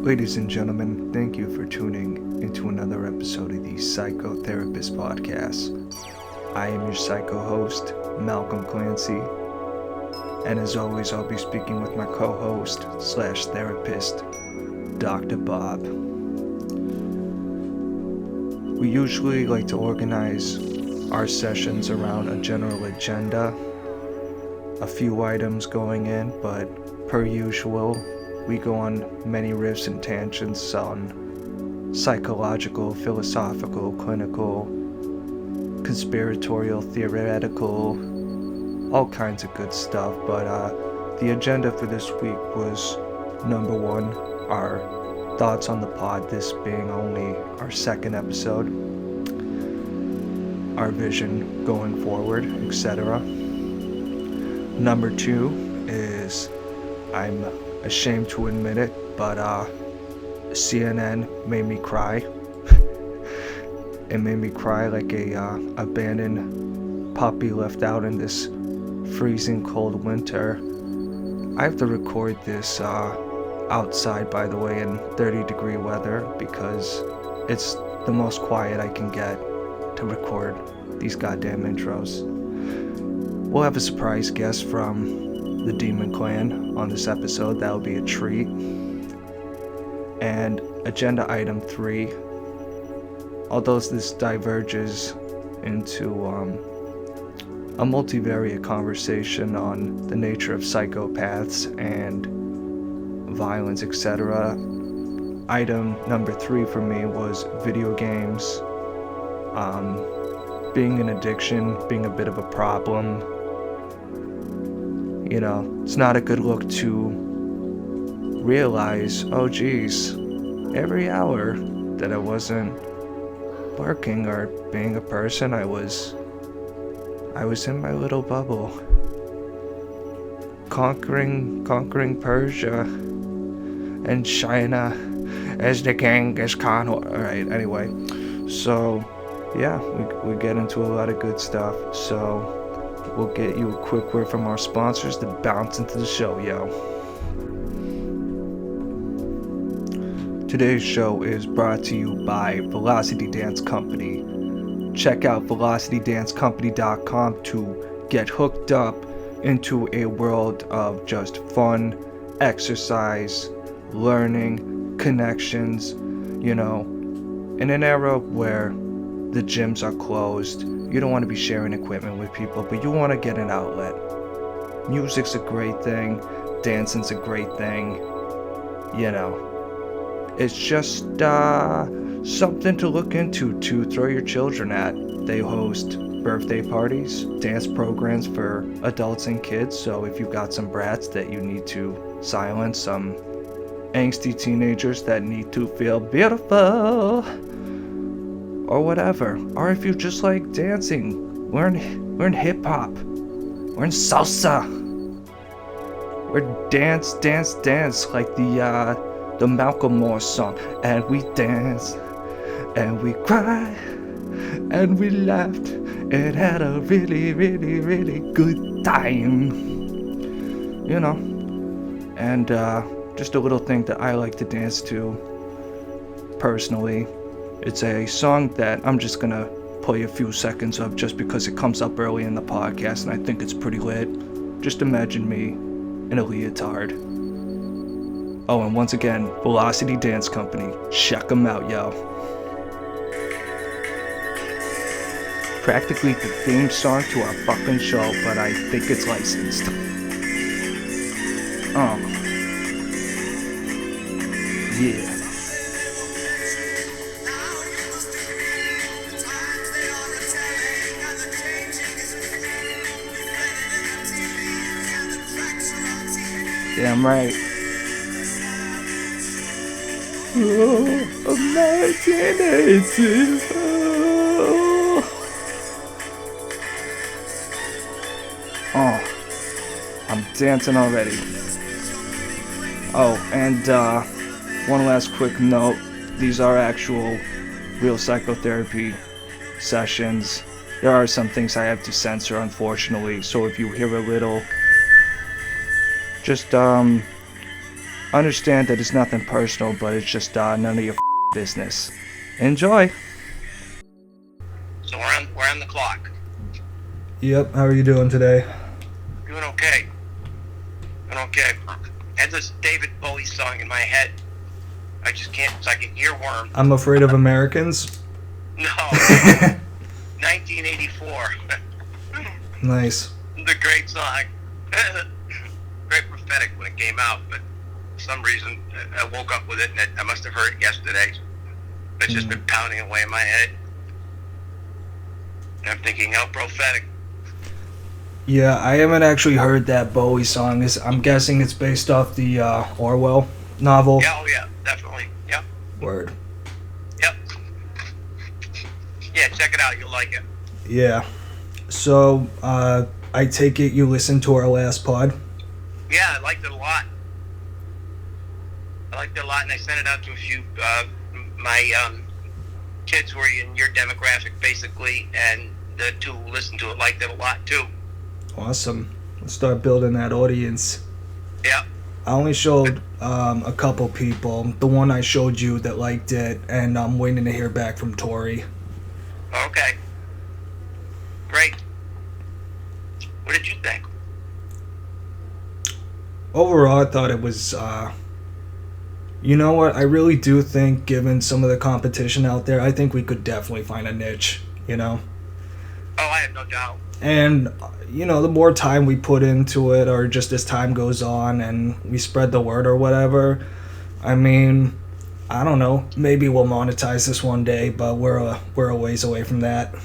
Ladies and gentlemen, thank you for tuning into another episode of the Psychotherapist Podcast. I am your psycho host, Malcolm Clancy, and as always, I'll be speaking with my co-host / therapist, Dr. Bob. We usually like to organize our sessions around a general agenda, a few items going in, but per usual, we go on many riffs and tangents on psychological, philosophical, clinical, conspiratorial, theoretical, all kinds of good stuff. But the agenda for this week was, number one, our thoughts on the pod, this being only our second episode, our vision going forward, etc. Number two is, I'm ashamed to admit it, but CNN made me cry. It made me cry like a abandoned puppy left out in this freezing cold winter. I have to record this outside, by the way, in 30-degree weather because it's the most quiet I can get to record these goddamn intros. We'll have a surprise guest from the Demon Clan on this episode. That'll be a treat. And agenda item 3, although this diverges into a multivariate conversation on the nature of psychopaths and violence, etc. Item number 3 for me was video games, being an addiction, being a bit of a problem. You know, it's not a good look to realize, oh geez, every hour that I wasn't working or being a person, I was in my little bubble, conquering Persia and China as the Genghis Khan. Alright, anyway, so yeah, we get into a lot of good stuff, so we'll get you a quick word from our sponsors to bounce into the show, yo. Today's show is brought to you by Velocity Dance Company. Check out velocitydancecompany.com to get hooked up into a world of just fun, exercise, learning, connections. You know, in an era where the gyms are closed, you don't want to be sharing equipment with people, but you want to get an outlet. Music's a great thing, dancing's a great thing, you know. It's just something to look into to throw your children at. They host birthday parties, dance programs for adults and kids, so if you've got some brats that you need to silence, some angsty teenagers that need to feel beautiful, or whatever. Or if you just like dancing, learn hip-hop, learn salsa, or dance like the Malcolm Moore song. And we danced, and we cried, and we laughed, and had a really, really, really good time. You know, and just a little thing that I like to dance to, personally. It's a song that I'm just gonna play a few seconds of just because it comes up early in the podcast and I think it's pretty lit. Just imagine me in a leotard. Oh, and once again, Velocity Dance Company. Check them out, yo. Practically the theme song to our fucking show, but I think it's licensed. Yeah. Damn right. Oh, imaginative. Oh, I'm dancing already. Oh, and one last quick note. These are actual real psychotherapy sessions. There are some things I have to censor, unfortunately, so if you hear a little, just Understand that it's nothing personal, but it's just none of your business. Enjoy. So we're on the clock. Yep, how are you doing today? Doing okay. Doing okay. I had this David Bowie song in my head. I just can't. It's like an earworm. I'm Afraid of Americans. No. 1984. Nice. The great song. Very prophetic when it came out, but for some reason I woke up with it, and I must have heard it yesterday. It's just been pounding away in my head. And I'm thinking, how prophetic. Yeah, I haven't actually heard that Bowie song. I'm guessing it's based off the Orwell novel. Yeah, oh yeah, definitely. Yep. Word. Yep. Yeah, check it out. You'll like it. Yeah. So, I take it you listened to our last pod? Yeah, I liked it a lot. And I sent it out to a few my kids who are in your demographic, basically, and the two who listened to it liked it a lot too. Awesome. Let's start building that audience. Yeah. I only showed a couple people. The one I showed you that liked it, and I'm waiting to hear back from Tori. Okay. Great. What did you think? Overall, I thought it was, you know what, I really do think, given some of the competition out there, I think we could definitely find a niche, you know? Oh, I have no doubt. And, you know, the more time we put into it, or just as time goes on and we spread the word or whatever, I mean, I don't know, maybe we'll monetize this one day, but we're a ways away from that.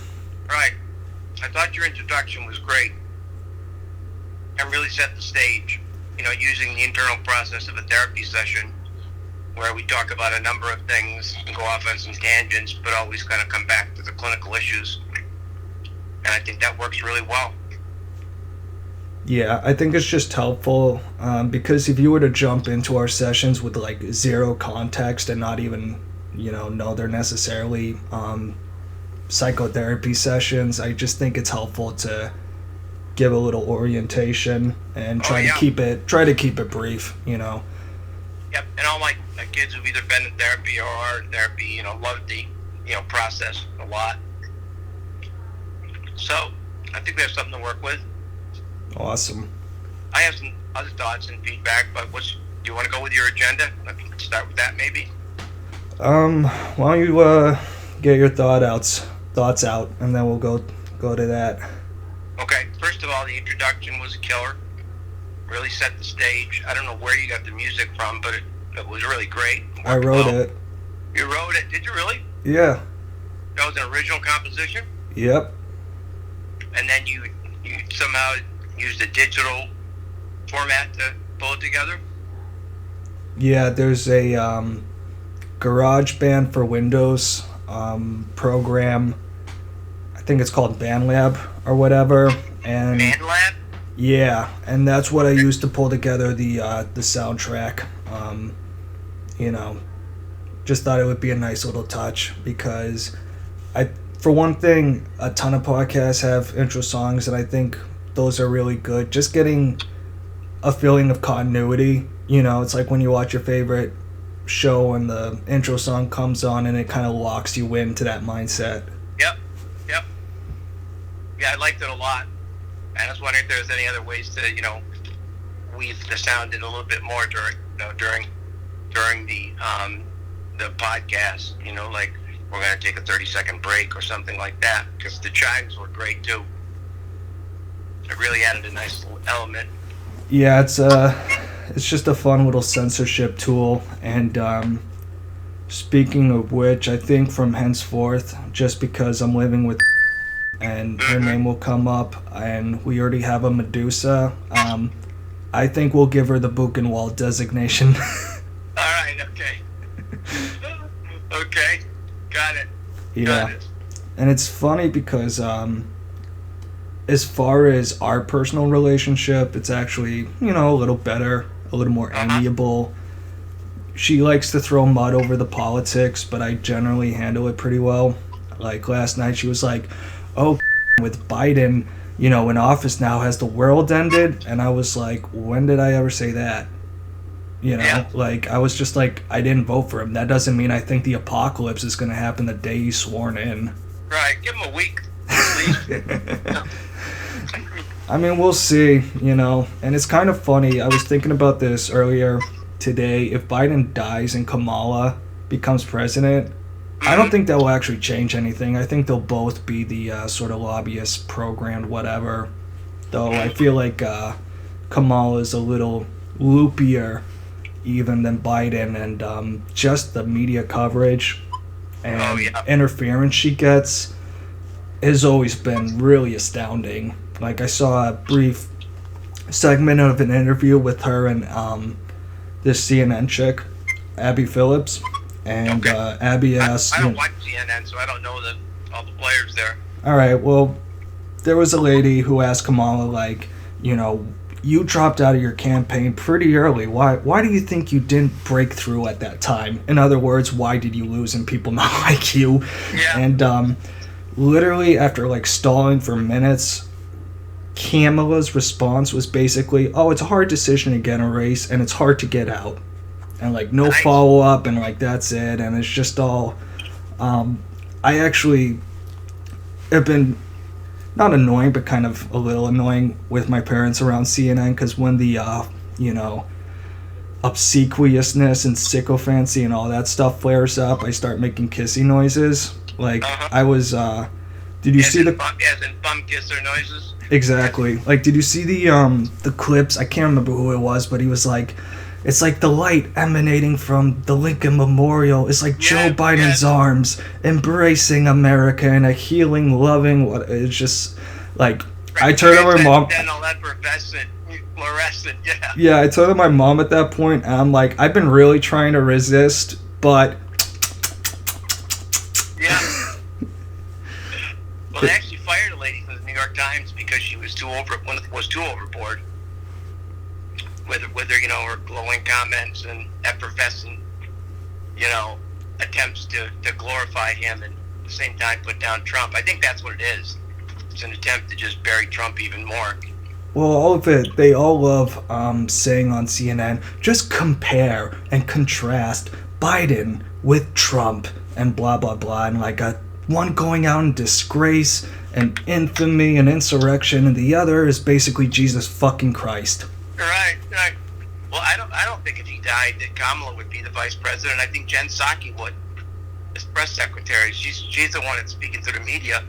Right. I thought your introduction was great and really set the stage, you know, using the internal process of a therapy session where we talk about a number of things and go off on some tangents, but always kind of come back to the clinical issues. And I think that works really well. Yeah, I think it's just helpful because if you were to jump into our sessions with like zero context and not even, you know they're necessarily psychotherapy sessions, I just think it's helpful to give a little orientation and try to keep it brief, you know. Yep, and all my kids who've either been in therapy or are in therapy, you know, love the, you know, process a lot. So, I think we have something to work with. Awesome. I have some other thoughts and feedback, but do you want to go with your agenda? Let's start with that, maybe. Why don't you get your thoughts out, and then we'll go to that. Okay. First of all, the introduction was a killer. Really set the stage. I don't know where you got the music from, but it was really great. I wrote it. You wrote it? Did you really? Yeah. That was an original composition? Yep. And then you somehow used a digital format to pull it together? Yeah, there's a GarageBand for Windows program. I think it's called BandLab or whatever. And BandLab? Yeah, and that's what I used to pull together the soundtrack. You know, just thought it would be a nice little touch because for one thing, a ton of podcasts have intro songs, and I think those are really good. Just getting a feeling of continuity. You know, it's like when you watch your favorite show and the intro song comes on and it kind of locks you into that mindset. Yep. Yeah, I liked it a lot. I was wondering if there's any other ways to, you know, weave the sound in a little bit more during the podcast. You know, like we're going to take a 30-second break or something like that, because the chimes were great too. It really added a nice little element. Yeah, it's just a fun little censorship tool. And speaking of which, I think from henceforth, just because I'm living with and her name will come up, and we already have a Medusa, I think we'll give her the Buchenwald designation. Alright, okay. Okay, got it. Yeah. Got it. And it's funny because as far as our personal relationship, it's actually, you know, a little better, a little more amiable. She likes to throw mud over the politics, but I generally handle it pretty well. Like last night she was like, oh, with Biden, you know, in office now, has the world ended? And I was like, when did I ever say that? You know, Yeah. like, I was just like, I didn't vote for him. That doesn't mean I think the apocalypse is going to happen the day he's sworn in. Right. Give him a week, at least. I mean, we'll see, you know. And it's kind of funny. I was thinking about this earlier today. If Biden dies and Kamala becomes president, I don't think that will actually change anything. I think they'll both be the sort of lobbyist, programmed, whatever. Though I feel like Kamala is a little loopier even than Biden, and just the media coverage and interference she gets has always been really astounding. Like, I saw a brief segment of an interview with her and this CNN chick, Abby Phillips, and Abby asked... I don't watch CNN, so I don't know all the players there. All right, well, there was a lady who asked Kamala, like, you know, you dropped out of your campaign pretty early. Why do you think you didn't break through at that time? In other words, why did you lose and people not like you? Yeah. And literally after, like, stalling for minutes, Kamala's response was basically, oh, it's a hard decision to get in a race, and it's hard to get out. And, like, no follow-up, and, like, that's it. And it's just all... I actually have been... not annoying, but kind of a little annoying with my parents around CNN, because when the, you know, obsequiousness and sycophancy and all that stuff flares up, I start making kissy noises. Like, I was, did you see the... As in bum kisser noises? Exactly. Like, did you see the clips? I can't remember who it was, but he was like, it's like the light emanating from the Lincoln Memorial. It's like Joe Biden's arms embracing America in a healing, loving... It's just, like... I turned to my mom... Fluorescent, yeah. Yeah, I told my mom at that point, and I'm like, I've been really trying to resist, but... Yeah. Well, they actually fired a lady from the New York Times because she was too overboard. With her, you know, her glowing comments and effervescent, you know, attempts to glorify him and at the same time put down Trump. I think that's what it is. It's an attempt to just bury Trump even more. Well, all of it, they all love saying on CNN, just compare and contrast Biden with Trump and blah, blah, blah, and like one going out in disgrace and infamy and insurrection, and the other is basically Jesus fucking Christ. Right. Well, I don't think if he died that Kamala would be the vice president. I think Jen Psaki would, as press secretary. She's the one that's speaking to the media.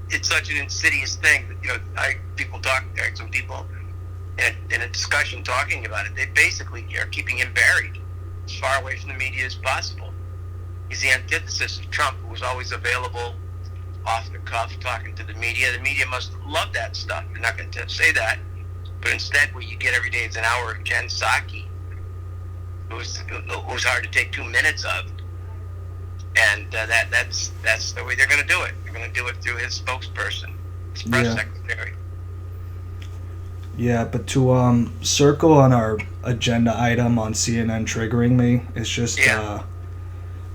It's such an insidious thing that, you know, there are some people in a discussion talking about it. They basically are keeping him buried as far away from the media as possible. He's the antithesis of Trump, who was always available, off the cuff, talking to the media. The media must love that stuff. They're not going to say that. But instead, what you get every day is an hour of Jen Psaki, who's hard to take 2 minutes of. And that's the way they're going to do it. They're going to do it through his spokesperson, his press secretary. Yeah, but to circle on our agenda item on CNN triggering me, it's just...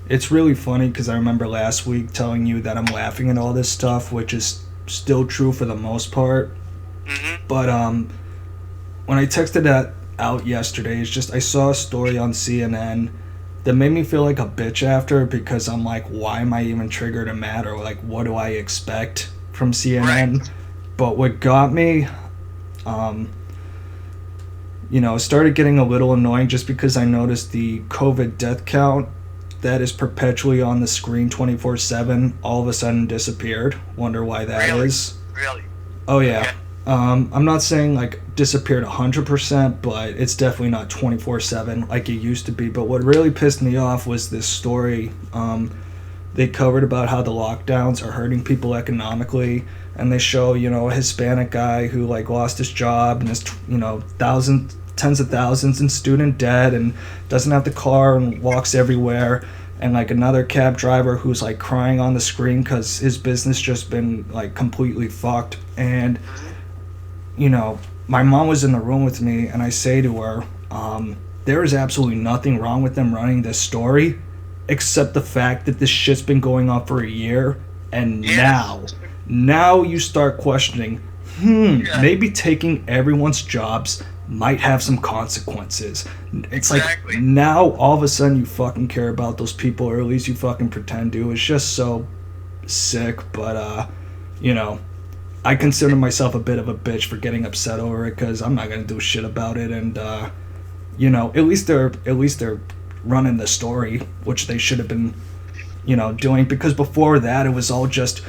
it's really funny because I remember last week telling you that I'm laughing at all this stuff, which is still true for the most part. Mm-hmm. But when I texted that out yesterday, it's just I saw a story on CNN that made me feel like a bitch after, because I'm like, why am I even triggered and mad, or like, what do I expect from CNN? Right. But what got me, you know, started getting a little annoying just because I noticed the COVID death count that is perpetually on the screen 24/7 all of a sudden disappeared. Wonder why that is. Really? Oh, yeah. I'm not saying, like, disappeared 100%, but it's definitely not 24/7 like it used to be. But what really pissed me off was this story they covered about how the lockdowns are hurting people economically, and they show, you know, a Hispanic guy who, like, lost his job and is, you know, tens of thousands in student debt and doesn't have the car and walks everywhere, and like another cab driver who's like crying on the screen because his business just been like completely fucked. And you know, my mom was in the room with me, and I say to her, there is absolutely nothing wrong with them running this story except the fact that this shit's been going on for a year, and now you start questioning, maybe taking everyone's jobs might have some consequences. It's Exactly. like now all of a sudden you fucking care about those people, or at least you fucking pretend to. It's just so sick, but you know, I consider myself a bit of a bitch for getting upset over it because I'm not gonna do shit about it, and you know, at least they're running the story, which they should have been, you know, doing, because before that it was all just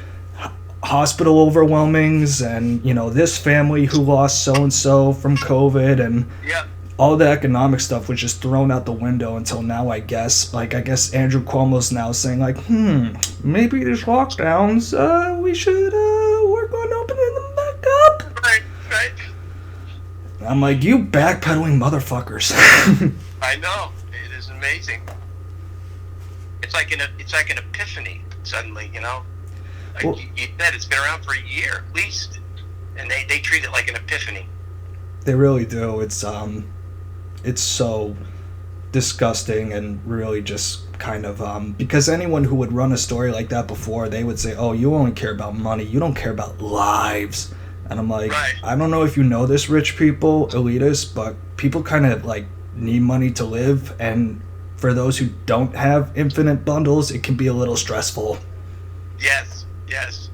hospital overwhelmings and, you know, this family who lost so and so from COVID, and Yep. all the economic stuff was just thrown out the window until now, I guess. Like, I guess Andrew Cuomo's now saying, like, maybe these lockdowns, we should work on opening them back up. Right. Right. I'm like, you backpedaling motherfuckers. I know. It is amazing. It's like an epiphany suddenly, you know. Like Well- you said, it's been around for a year at least, and they treat it like an epiphany. They really do. It's so disgusting and really just kind of because anyone who would run a story like that before, they would say, oh, you only care about money, you don't care about lives. And I'm like, Right. I don't know if you know this, rich people, elitists, but people kind of like need money to live, and for those who don't have infinite bundles, it can be a little stressful. Yes. Yes.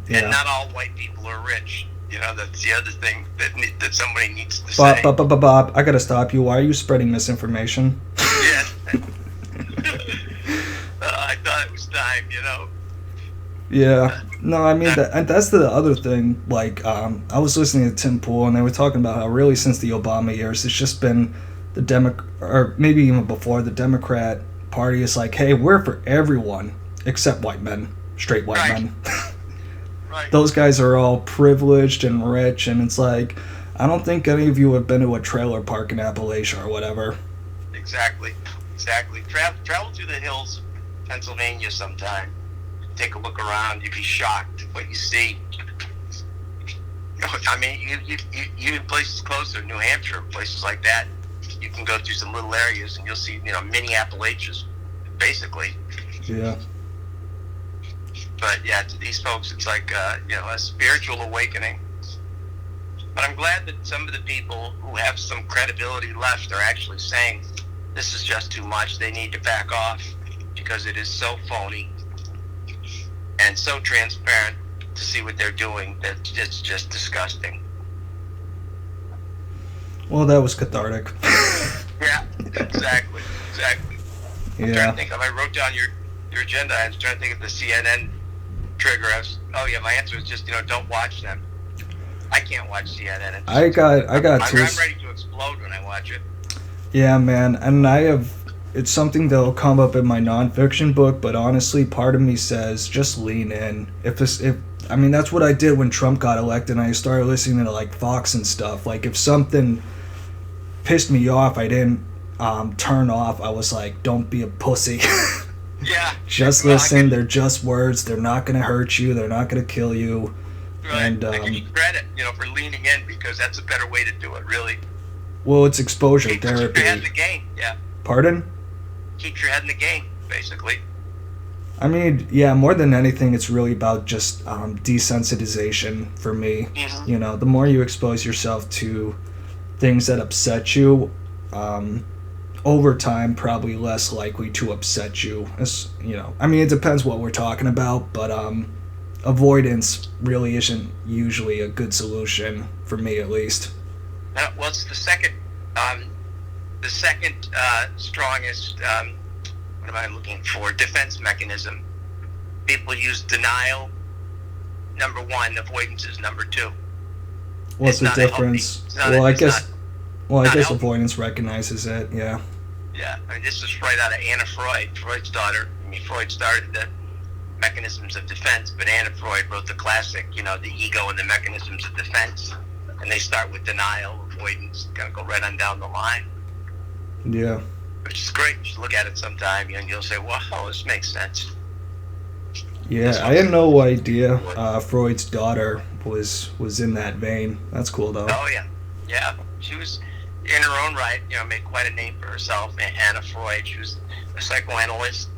Yeah. And not all white people are rich. You know, that's the other thing that somebody needs to say. Bob, I gotta stop you. Why are you spreading misinformation? Yeah. I thought it was time, you know. Yeah. No, I mean, that's the other thing. Like, I was listening to Tim Pool, and they were talking about how really since the Obama years, it's just been or maybe even before, the Democrat Party is like, hey, we're for everyone except white men, straight white Right. men. Right. Those guys are all privileged and rich, and it's like, I don't think any of you have been to a trailer park in Appalachia or whatever. Exactly. Travel through the hills of Pennsylvania sometime. Take a look around. You'd be shocked what you see. I mean, you in places closer, New Hampshire, places like that, you can go through some little areas and you'll see, you know, mini Appalachias, basically. Yeah. But yeah, to these folks, it's like you know, a spiritual awakening. But I'm glad that some of the people who have some credibility left are actually saying this is just too much. They need to back off because it is so phony and so transparent to see what they're doing that it's just disgusting. Well, that was cathartic. Yeah, exactly. I'm trying Yeah. to think. If I wrote down your agenda, I was trying to think of the CNN trigger. My answer is just, you know, don't watch them. I can't watch CNN. I got two. I'm ready to explode when I watch it. Yeah, man, and it's something that'll come up in my nonfiction book, but honestly, part of me says just lean in. I mean, that's what I did when Trump got elected, and I started listening to like Fox and stuff. Like, if something pissed me off, I didn't turn off. I was like, don't be a pussy. Yeah. Just Well, listen. They're just words. They're not gonna hurt you. They're not gonna kill you. Right. And I give you credit, you know, for leaning in, because that's a better way to do it, really. well, it's exposure Keep your head in therapy. the game, yeah. Pardon? Keep your head in the game, basically. I mean, yeah, more than anything, it's really about just desensitization for me. Mhm. You know, the more you expose yourself to things that upset you, over time, probably less likely to upset you. As you know, I mean, it depends what we're talking about, but avoidance really isn't usually a good solution for me, at least. Well, it's the second strongest, what am I looking for, defense mechanism. People use denial, number one, avoidance is number two. What's the not a difference? healthy- it's not Well, a- I it's guess. not- Well, I not guess healthy. avoidance recognizes it. Yeah. Yeah, I mean, this is right out of Anna Freud, Freud's daughter. I mean, Freud started the mechanisms of defense, but Anna Freud wrote the classic, you know, the ego and the mechanisms of defense. And they start with denial, avoidance, kind of go right on down the line, Yeah. which is great. You should look at it sometime, and you'll say, wow, this makes sense. Yeah, I had no idea Freud's daughter was in that vein. That's cool, though. Oh, yeah. Yeah. She was, in her own right, you know, made quite a name for herself. Anna Freud, she was a psychoanalyst,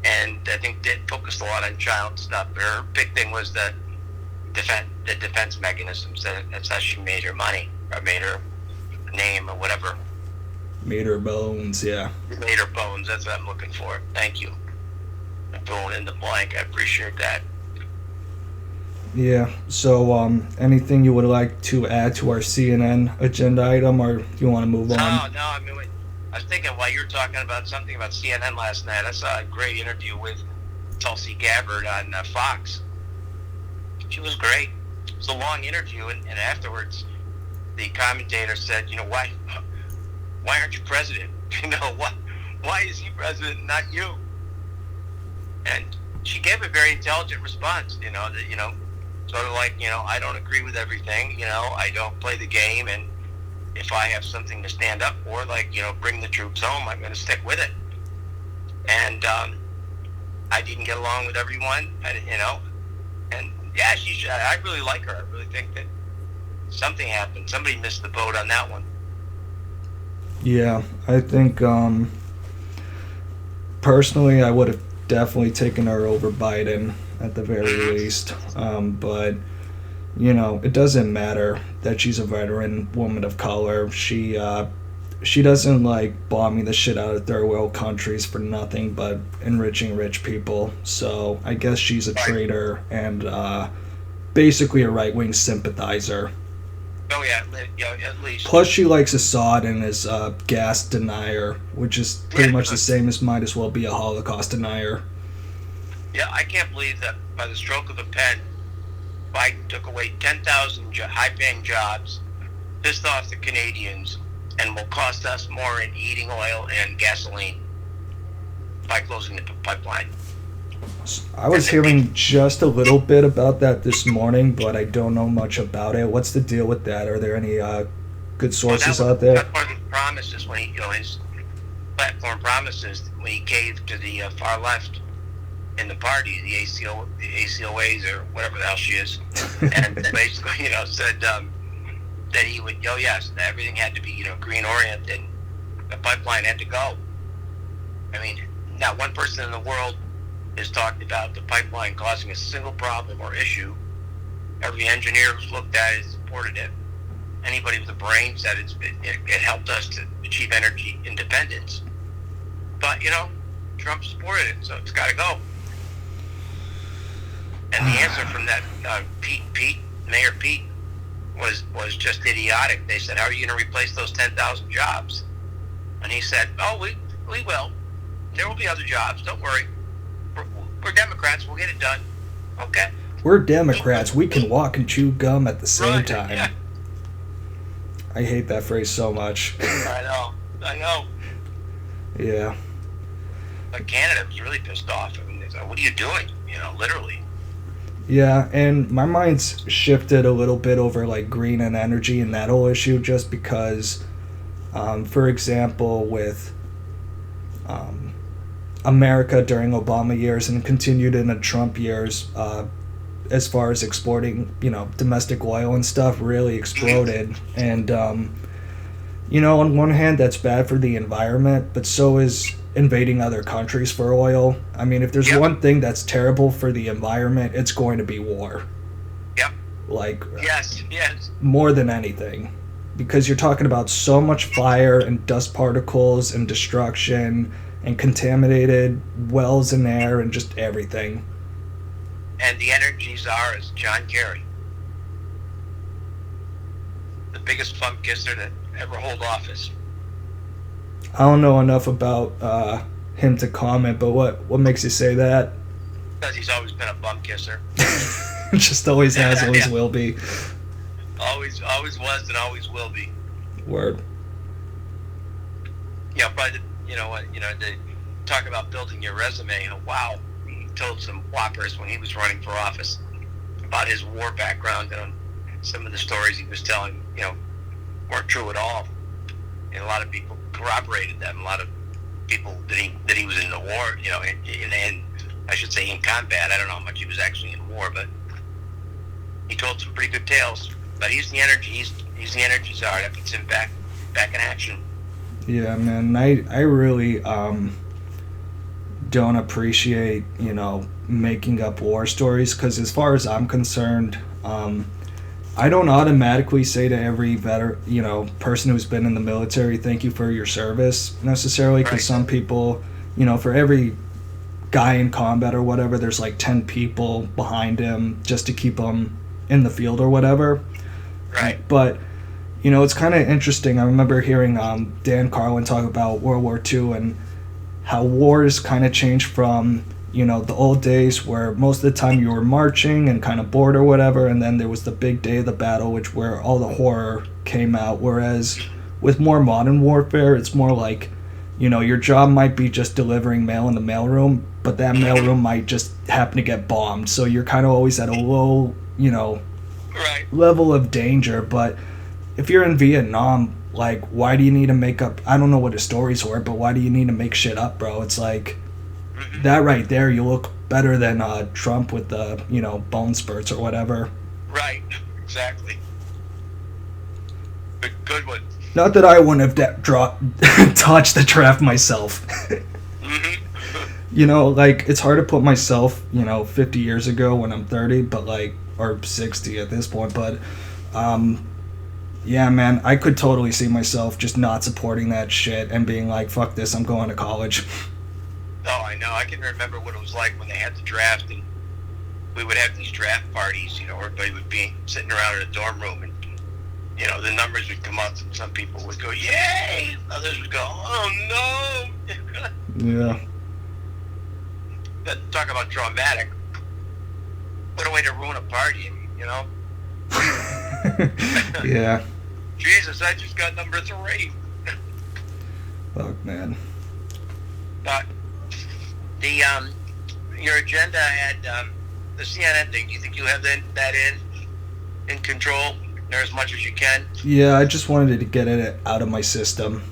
and I think did focused a lot on child stuff. Her big thing was that the defense mechanisms. That's how she made her money, or made her name, or whatever. Made her bones, yeah. Made her bones. That's what I'm looking for. Thank you. I'm filling in the blank. I appreciate that. Yeah. So, anything you would like to add to our CNN agenda item, or you want to move on? No. I mean, I was thinking while you were talking about something about CNN last night, I saw a great interview with Tulsi Gabbard on Fox. She was great. It was a long interview, and afterwards, the commentator said, why aren't you president? Why is he president and not you? And she gave a very intelligent response, sort of like, I don't agree with everything, I don't play the game, and if I have something to stand up for, like, bring the troops home, I'm going to stick with it. And I didn't get along with everyone, and yeah, I really like her. I really think that something happened. Somebody missed the boat on that one. Yeah, I think, personally, I would have definitely taken her over Biden at the very least. But, it doesn't matter that she's a veteran woman of color. She doesn't like bombing the shit out of third world countries for nothing but enriching rich people. So I guess she's a traitor and basically a right-wing sympathizer. Oh yeah, at least. Plus, she likes Assad and is a gas denier, which is pretty much the same as might as well be a Holocaust denier. Yeah, I can't believe that by the stroke of a pen, Biden took away 10,000 high-paying jobs, pissed off the Canadians, and will cost us more in heating oil and gasoline by closing the pipeline. I was hearing just a little bit about that this morning, but I don't know much about it. What's the deal with that? Are there any good sources out there? That's one of the promises when he, his platform promises when he caved to the far left in the party, the ACOAs or whatever the hell she is, and basically, said that he would, yes, everything had to be, green oriented. The pipeline had to go. I mean, not one person in the world has talked about the pipeline causing a single problem or issue. Every engineer who's looked at it supported it. Anybody with a brain said it helped us to achieve energy independence. But, Trump supported it, so it's got to go. And the answer from that Mayor Pete, was just idiotic. They said, how are you going to replace those 10,000 jobs? And he said, we will. There will be other jobs. Don't worry. We're Democrats. We'll get it done. Okay. We're Democrats. We can walk and chew gum at the same time. Yeah. I hate that phrase so much. I know. Yeah. But Canada was really pissed off. I mean, they said, what are you doing? Literally. Yeah, and my mind's shifted a little bit over like green and energy and that whole issue just because, for example, with America during Obama years and continued in the Trump years, as far as exporting, domestic oil and stuff really exploded. And, on one hand, that's bad for the environment, but so is invading other countries for oil. I mean, if there's one thing that's terrible for the environment, it's going to be war. Yep. Like, yes. More than anything. Because you're talking about so much fire and dust particles and destruction and contaminated wells and air and just everything. And the energy czar is John Kerry. The biggest bum kisser to ever hold office. I don't know enough about him to comment, but what makes you say that? Because he's always been a bum kisser. Just always has, always will be. Always was and always will be. Word. Probably, they talk about building your resume. Wow, he told some whoppers when he was running for office about his war background, and some of the stories he was telling, weren't true at all. And a lot of people corroborated them. A lot of people that he was in the war, and I should say in combat. I don't know how much he was actually in war, but he told some pretty good tales. But he's the energy. He's the energy czar. That puts him back in action. Yeah, man. I really don't appreciate making up war stories, because as far as I'm concerned, I don't automatically say to every person who's been in the military, thank you for your service necessarily, because some people, for every guy in combat or whatever, there's like 10 people behind him just to keep him in the field or whatever. Right. But, it's kind of interesting. I remember hearing Dan Carlin talk about World War II and how wars kind of changed from, the old days where most of the time you were marching and kind of bored or whatever, and then there was the big day of the battle, where all the horror came out. Whereas with more modern warfare, it's more like, your job might be just delivering mail in the mailroom, but that mailroom might just happen to get bombed. So you're kind of always at a low, right. level of danger. But if you're in Vietnam, like, why do you need to make up? I don't know what his stories were, but why do you need to make shit up, bro? It's like, that right there, you look better than Trump with the, bone spurts or whatever. Right, exactly. Good one. Not that I wouldn't have touched the draft myself. Like, it's hard to put myself, 50 years ago when I'm 30, but like, or 60 at this point, but, yeah, man, I could totally see myself just not supporting that shit and being like, fuck this, I'm going to college. Oh, I know. I can remember what it was like when they had the draft, and we would have these draft parties. Everybody would be sitting around in a dorm room, and the numbers would come up, and some people would go, "Yay!" Others would go, "Oh no!" Yeah. Talk about traumatic. What a way to ruin a party, Yeah. Jesus, I just got number 3. Fuck, man. But your agenda had the CNN thing. Do you think you have that in control, or as much as you can? Yeah, I just wanted to get it out of my system.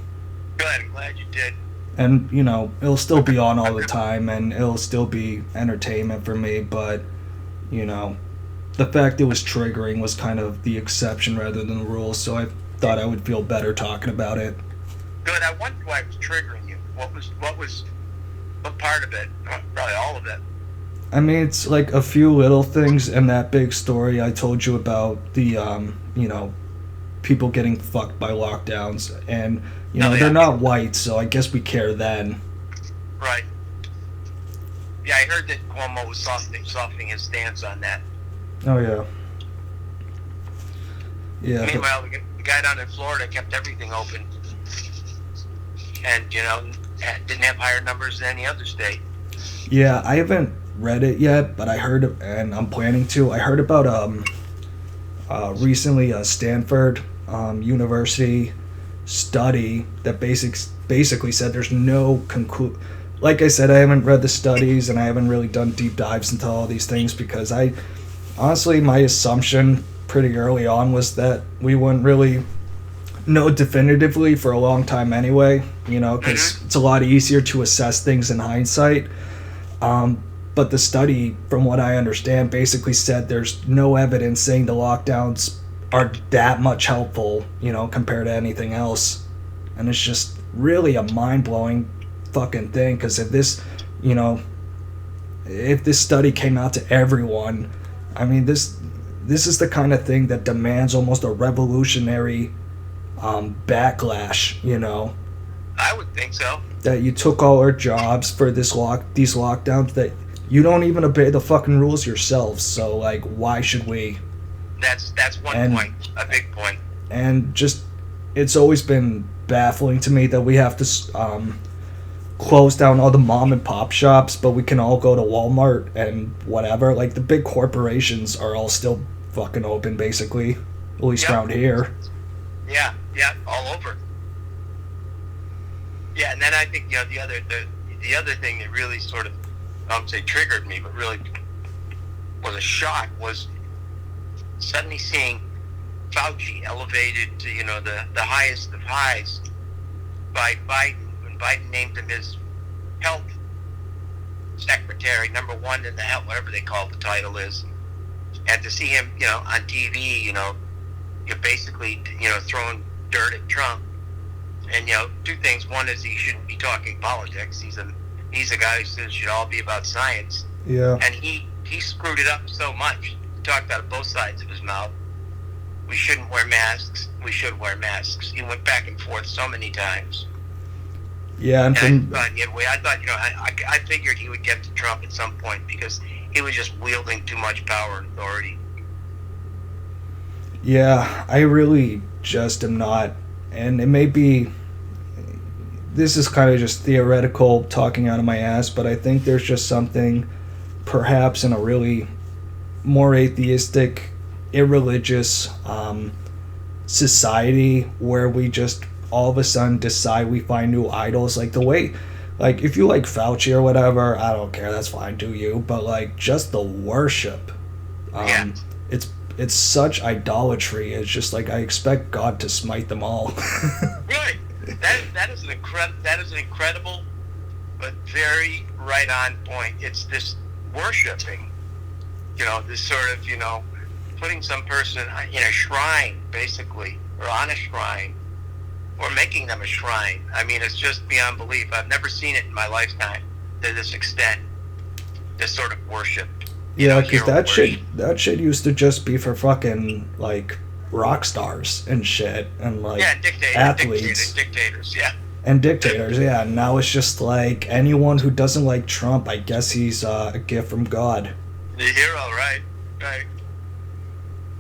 Good, I'm glad you did. And, it'll still be on all the time, and it'll still be entertainment for me, but, the fact it was triggering was kind of the exception rather than the rule, so I thought I would feel better talking about it. Good, I wondered why it was triggering you. What part of it? Probably all of it. I mean, it's like a few little things in that big story I told you about, the, people getting fucked by lockdowns, and, they're not white, so I guess we care then. Right. Yeah, I heard that Cuomo was softening his stance on that. Oh, yeah. Yeah. Meanwhile, the guy down in Florida kept everything open, and, didn't have higher numbers than any other state. Yeah, I haven't read it yet, but I heard, and I'm planning to. I heard about recently a Stanford University study that basically said there's no like I said, I haven't read the studies and I haven't really done deep dives into all these things because honestly, my assumption pretty early on was that we wouldn't really know definitively for a long time anyway, because it's a lot easier to assess things in hindsight. But the study, from what I understand, basically said there's no evidence saying the lockdowns are that much helpful, compared to anything else. And it's just really a mind-blowing fucking thing, because if this study came out to everyone, I mean, this is the kind of thing that demands almost a revolutionary backlash, I would think so. That you took all our jobs for these lockdowns, that you don't even obey the fucking rules yourselves, so, like, why should we? That's one point, a big point. And just, it's always been baffling to me that we have to close down all the mom and pop shops, but we can all go to Walmart and whatever. Like, the big corporations are all still fucking open, basically, at least around here. Yeah, all over. Yeah, and then I think the other thing that really sort of, I won't say triggered me, but really was a shock, was suddenly seeing Fauci elevated to the highest of highs by Biden, when Biden named him his health secretary, number one in the health, whatever they call the title is, and to see him on TV, you're basically throwing dirt at Trump. And two things. One is he shouldn't be talking politics. He's a guy who says it should all be about science. Yeah. And he screwed it up so much talked out of both sides of his mouth. We shouldn't wear masks. We should wear masks. He went back and forth so many times. Yeah, and I thought, I figured he would get to Trump at some point because he was just wielding too much power and authority. Yeah, I really just am not, and it may be, this is kind of just theoretical talking out of my ass, but I think there's just something perhaps in a really more atheistic, irreligious society where we just all of a sudden decide we find new idols. Like the way, like if you like Fauci or whatever, I don't care, that's fine, do you, but like just the worship, it's such idolatry. It's just like I expect God to smite them all. Right. That is an incredible but very right on point. It's this worshiping, this sort of, putting some person in a shrine, basically, or on a shrine, or making them a shrine. I mean, it's just beyond belief. I've never seen it in my lifetime to this extent, this sort of worship. Yeah, because that shit used to just be for fucking, like, rock stars and shit, and, like, athletes. Dictators, yeah. And dictators, yeah. And now it's just, like, anyone who doesn't like Trump, I guess he's a gift from God. The hero, right.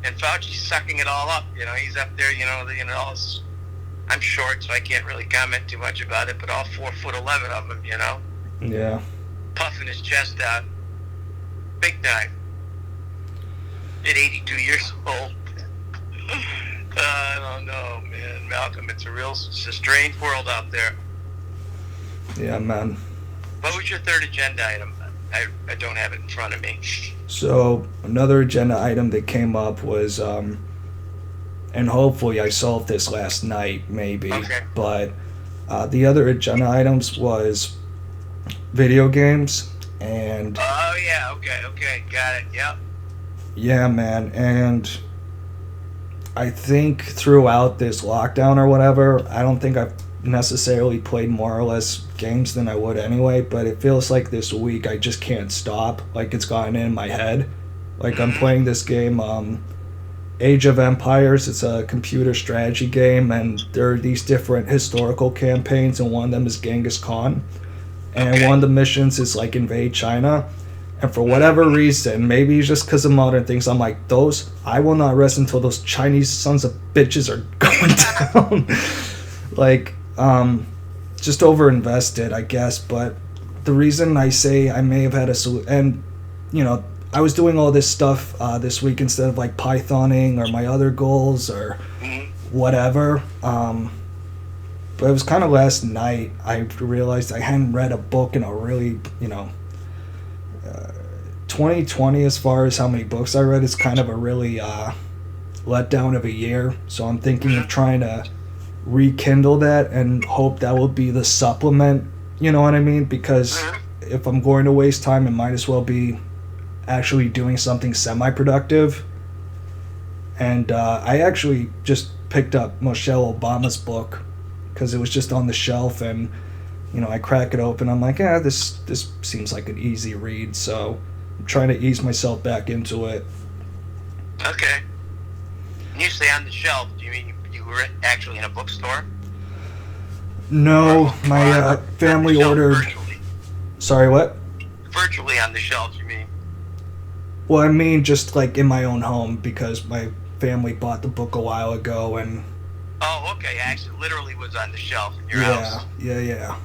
And Fauci's sucking it all up, he's up there, I'm short, so I can't really comment too much about it, but all 4'11" of him, Yeah. Puffing his chest out. Big time. At 82 years old. I don't know, man. Malcolm, it's a strange world out there. Yeah, man. What was your third agenda item? I don't have it in front of me. So, another agenda item that came up was, and hopefully I solved this last night, maybe. Okay. But the other agenda items was video games and... Oh, yeah, okay, got it, yep. Yeah, man, and I think throughout this lockdown or whatever, I don't think I've necessarily played more or less games than I would anyway, but it feels like this week I just can't stop. Like, it's gotten in my head. Like, I'm playing this game, Age of Empires. It's a computer strategy game, and there are these different historical campaigns, and one of them is Genghis Khan. And one of the missions is, like, invade China. And for whatever reason, maybe just because of modern things, I'm like, I will not rest until those Chinese sons of bitches are going down. Like, just over-invested, I guess. But the reason I say I may have had a solution, and, I was doing all this stuff this week instead of, like, Pythoning or my other goals or whatever. But it was kind of last night I realized I hadn't read a book in a really, 2020 as far as how many books I read is kind of a really letdown of a year. So I'm thinking of trying to rekindle that and hope that will be the supplement, you know what I mean? Because if I'm going to waste time, it might as well be actually doing something semi-productive. And I actually just picked up Michelle Obama's book because it was just on the shelf, and I crack it open, I'm like, this seems like an easy read, so I'm trying to ease myself back into it. Okay. When you say on the shelf, do you mean you were actually in a bookstore? No, my family ordered... Virtually. Sorry, what? Virtually on the shelf, you mean? Well, I mean just like in my own home, because my family bought the book a while ago, and... Oh, okay. Actually, literally was on the shelf in your house. Yeah.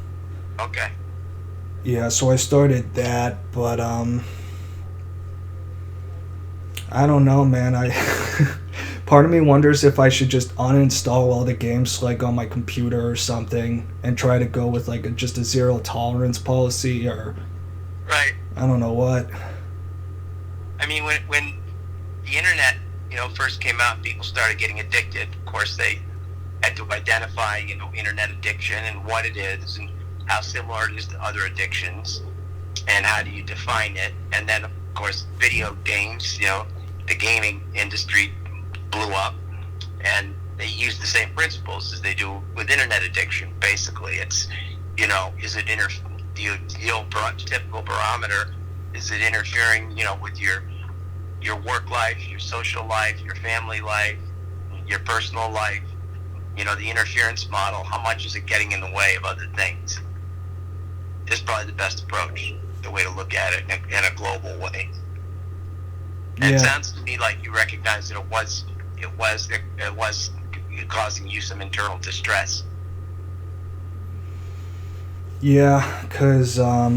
Okay. Yeah, so I started that, but I don't know, man. Part of me wonders if I should just uninstall all the games, like, on my computer or something, and try to go with, like, just a zero tolerance policy, or... Right. I don't know what. I mean, when the internet, first came out, people started getting addicted. Of course, they had to identify, internet addiction and what it is and how similar it is to other addictions and how do you define it. And then, of course, video games, the gaming industry blew up, and they use the same principles as they do with internet addiction. Basically, it's, is it the typical barometer, is it interfering, with your your work life, your social life, your family life, your personal life, the interference model, how much is it getting in the way of other things? Is probably the best approach, the way to look at it in a global way. And it sounds to me like you recognize that it was causing you some internal distress. Yeah, because, I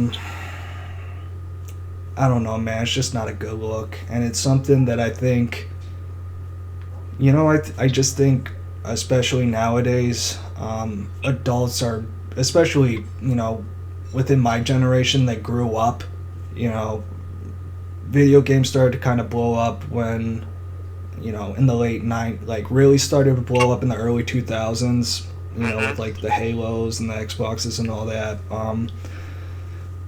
don't know, man, it's just not a good look. And it's something that I think, I just think, especially nowadays, adults are, especially, within my generation that grew up, video games started to kind of blow up when, in the late really started to blow up in the early 2000s, with like the Halos and the Xboxes and all that.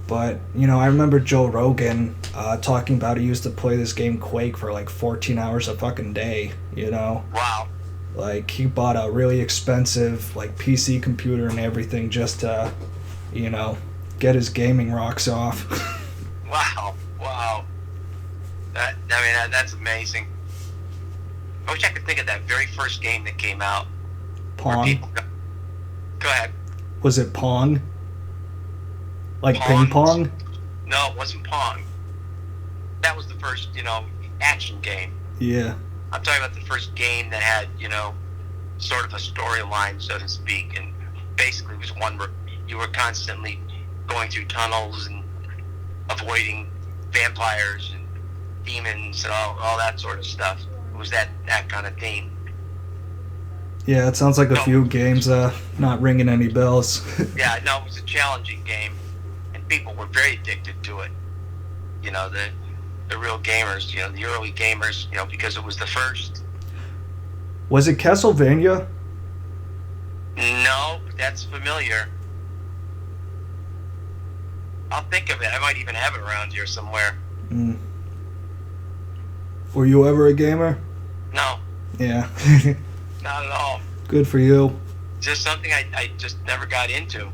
But, I remember Joe Rogan talking about he used to play this game Quake for like 14 hours a fucking day, Wow. Like, he bought a really expensive, like, PC computer and everything just to, get his gaming rocks off. Wow. That's amazing. I wish I could think of that very first game that came out. Pong? Go ahead. Was it Pong? Like Pong? ping pong? No, it wasn't Pong. That was the first, action game. Yeah. I'm talking about the first game that had, sort of a storyline, so to speak, and basically it was one where you were constantly going through tunnels and avoiding vampires and demons and all that sort of stuff. It was that kind of theme. Yeah, it sounds like a few games not ringing any bells. Yeah, no, it was a challenging game, and people were very addicted to it. The real gamers, the early gamers, because it was the first. Was it Castlevania? No, but that's familiar. I'll think of it. I might even have it around here somewhere. Were you ever a gamer? No. Yeah. Not at all. Good for you. Just something I just never got into.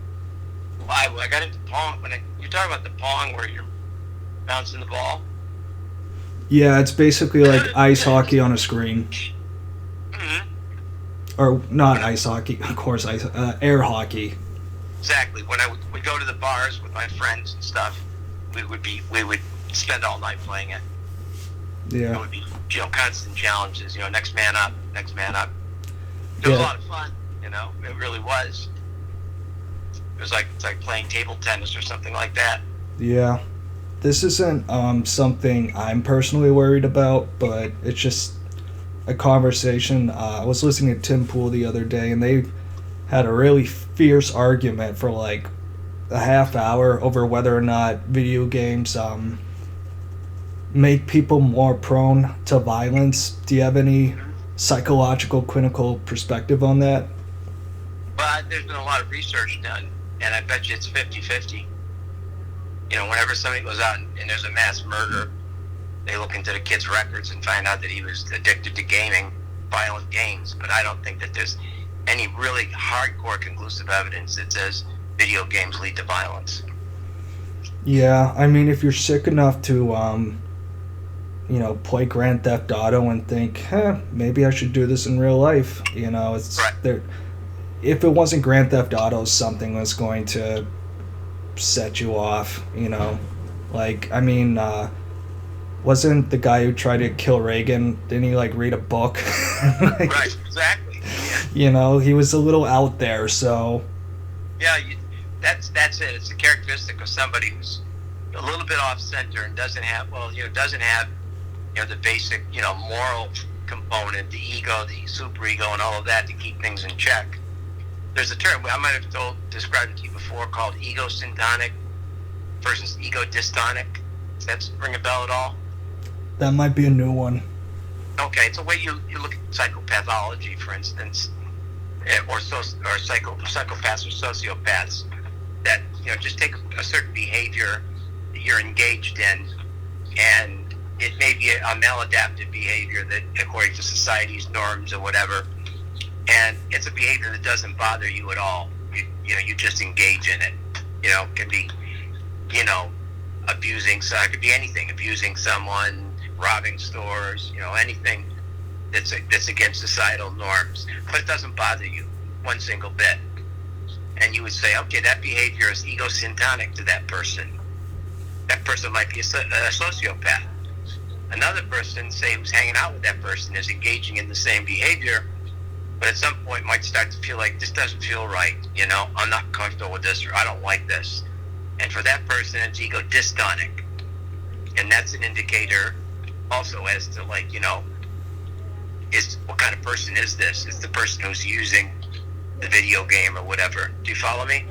I got into Pong. You're talking about the Pong where you're bouncing the ball? Yeah, it's basically like ice hockey on a screen. Mm-hmm. Or not ice hockey, of course, air hockey. Exactly. When I would go to the bars with my friends and stuff, we would spend all night playing it. Yeah. It would be constant challenges. Next man up. It was a lot of fun. It really was. It was like playing table tennis or something like that. Yeah. This isn't something I'm personally worried about, but it's just a conversation. I was listening to Tim Pool the other day, and they had a really fierce argument for like a half hour over whether or not video games make people more prone to violence. Do you have any psychological, clinical perspective on that? Well, there's been a lot of research done, and I bet you it's 50-50. Whenever somebody goes out and there's a mass murder, they look into the kid's records and find out that he was addicted to gaming, violent games. But I don't think that there's any really hardcore conclusive evidence that says video games lead to violence. Yeah, I mean, if you're sick enough to, play Grand Theft Auto and think, maybe I should do this in real life, it's right. There. If it wasn't Grand Theft Auto, something was going to set you off, Like, I mean, wasn't the guy who tried to kill Reagan, didn't he, read a book? Right, exactly. Yeah. He was a little out there, so... Yeah, that's it. It's a characteristic of somebody who's a little bit off-center and doesn't have the basic, moral component, the ego, the superego, and all of that to keep things in check. There's a term, I might have described it to you before, called ego-syntonic versus ego-dystonic. Does that ring a bell at all? That might be a new one. Okay, it's a way you look at psychopathology, for instance, or psychopaths or sociopaths that just take a certain behavior that you're engaged in, and it may be a maladaptive behavior that, according to society's norms or whatever, and it's a behavior that doesn't bother you at all. You just engage in it. It can be, abusing. So it could be anything. Abusing someone, robbing stores, anything that's against societal norms, but it doesn't bother you one single bit. And you would say, okay, that behavior is egosyntonic to that person. That person might be a sociopath. Another person, say, who's hanging out with that person is engaging in the same behavior, but at some point might start to feel like this doesn't feel right, I'm not comfortable with this, or I don't like this. And for that person, it's ego dystonic. And that's an indicator also as to, is what kind of person is this? Is the person who's using the video game or whatever. Do you follow me?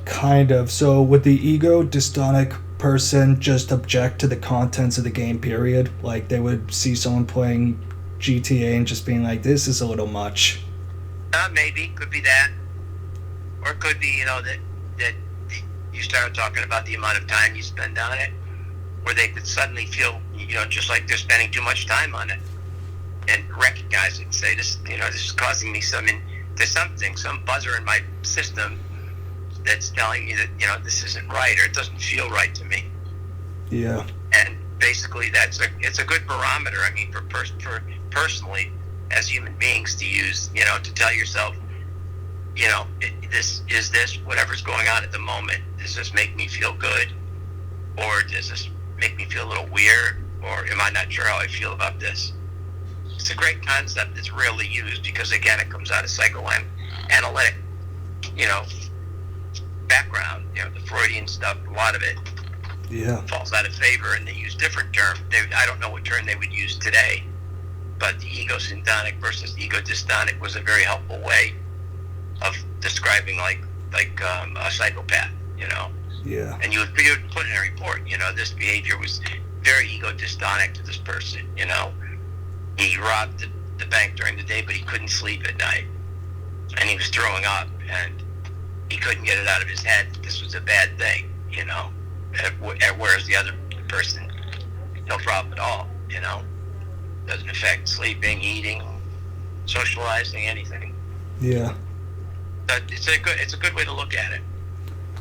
Kind of. So would the ego dystonic person just object to the contents of the game, period? Like they would see someone playing GTA and just being like, this is a little much. Maybe. Could be that. Or it could be, that you start talking about the amount of time you spend on it, where they could suddenly feel, just like they're spending too much time on it, and recognize it and say, this is causing me there's some buzzer in my system that's telling me that, this isn't right, or it doesn't feel right to me. Yeah. And basically it's a good barometer, for personally, as human beings, to use, to tell yourself, this whatever's going on at the moment, does this make me feel good, or does this make me feel a little weird, or am I not sure how I feel about this? It's a great concept that's rarely used because, again, it comes out of psychoanalytic, background. The Freudian stuff, a lot of it falls out of favor, and they use different terms. I don't know what term they would use today, but the egosyntonic versus ego dystonic was a very helpful way of describing like a psychopath, Yeah. And you would put in a report, this behavior was very ego dystonic to this person, He robbed the bank during the day, but he couldn't sleep at night. And he was throwing up, and he couldn't get it out of his head that this was a bad thing, Whereas the other person, no problem at all, Doesn't affect sleeping, eating, socializing, anything. Yeah. But it's a good way to look at it.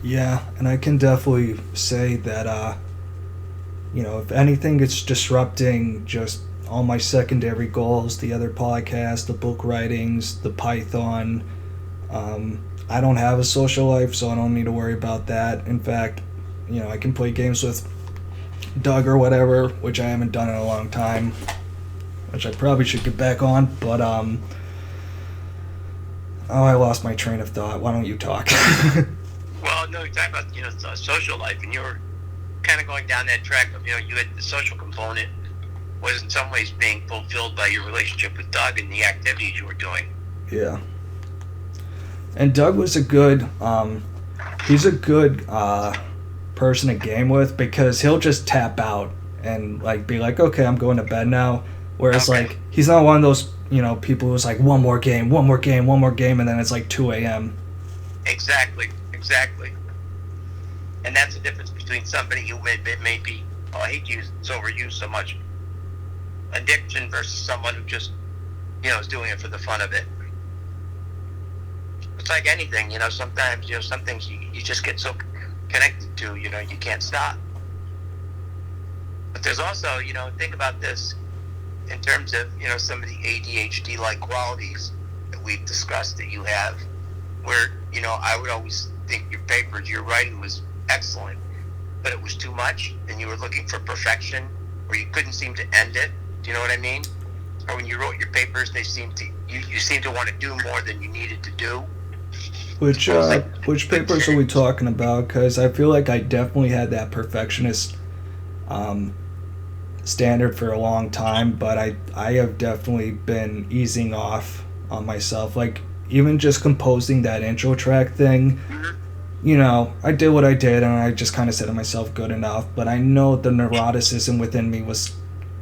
Yeah, and I can definitely say that, if anything, it's disrupting just all my secondary goals, the other podcasts, the book writings, the Python. I don't have a social life, so I don't need to worry about that. In fact, I can play games with Doug or whatever, which I haven't done in a long time, which I probably should get back on, but, I lost my train of thought. Why don't you talk? Well, no, you're talking about, social life, and you were kind of going down that track of, you had the social component was in some ways being fulfilled by your relationship with Doug and the activities you were doing. Yeah. And Doug was he's a good person to game with, because he'll just tap out and be like, okay, I'm going to bed now. Whereas he's not one of those, people who's like, one more game, and then it's 2 a.m. Exactly. And that's the difference between somebody who may be, I hate to use it's overused so much, addiction, versus someone who just, is doing it for the fun of it. It's like anything, sometimes, some things you just get so connected to, you can't stop. But there's also, think about this in terms of, some of the ADHD-like qualities that we've discussed that you have, where, I would always think your writing was excellent, but it was too much, and you were looking for perfection, or you couldn't seem to end it. Do you know what I mean? Or when you wrote your papers, you seemed to want to do more than you needed to do. Which papers are we talking about? Because I feel like I definitely had that perfectionist standard for a long time, but I have definitely been easing off on myself. Even just composing that intro track thing, I did what I did, and I just kind of said to myself, good enough. But I know the neuroticism within me was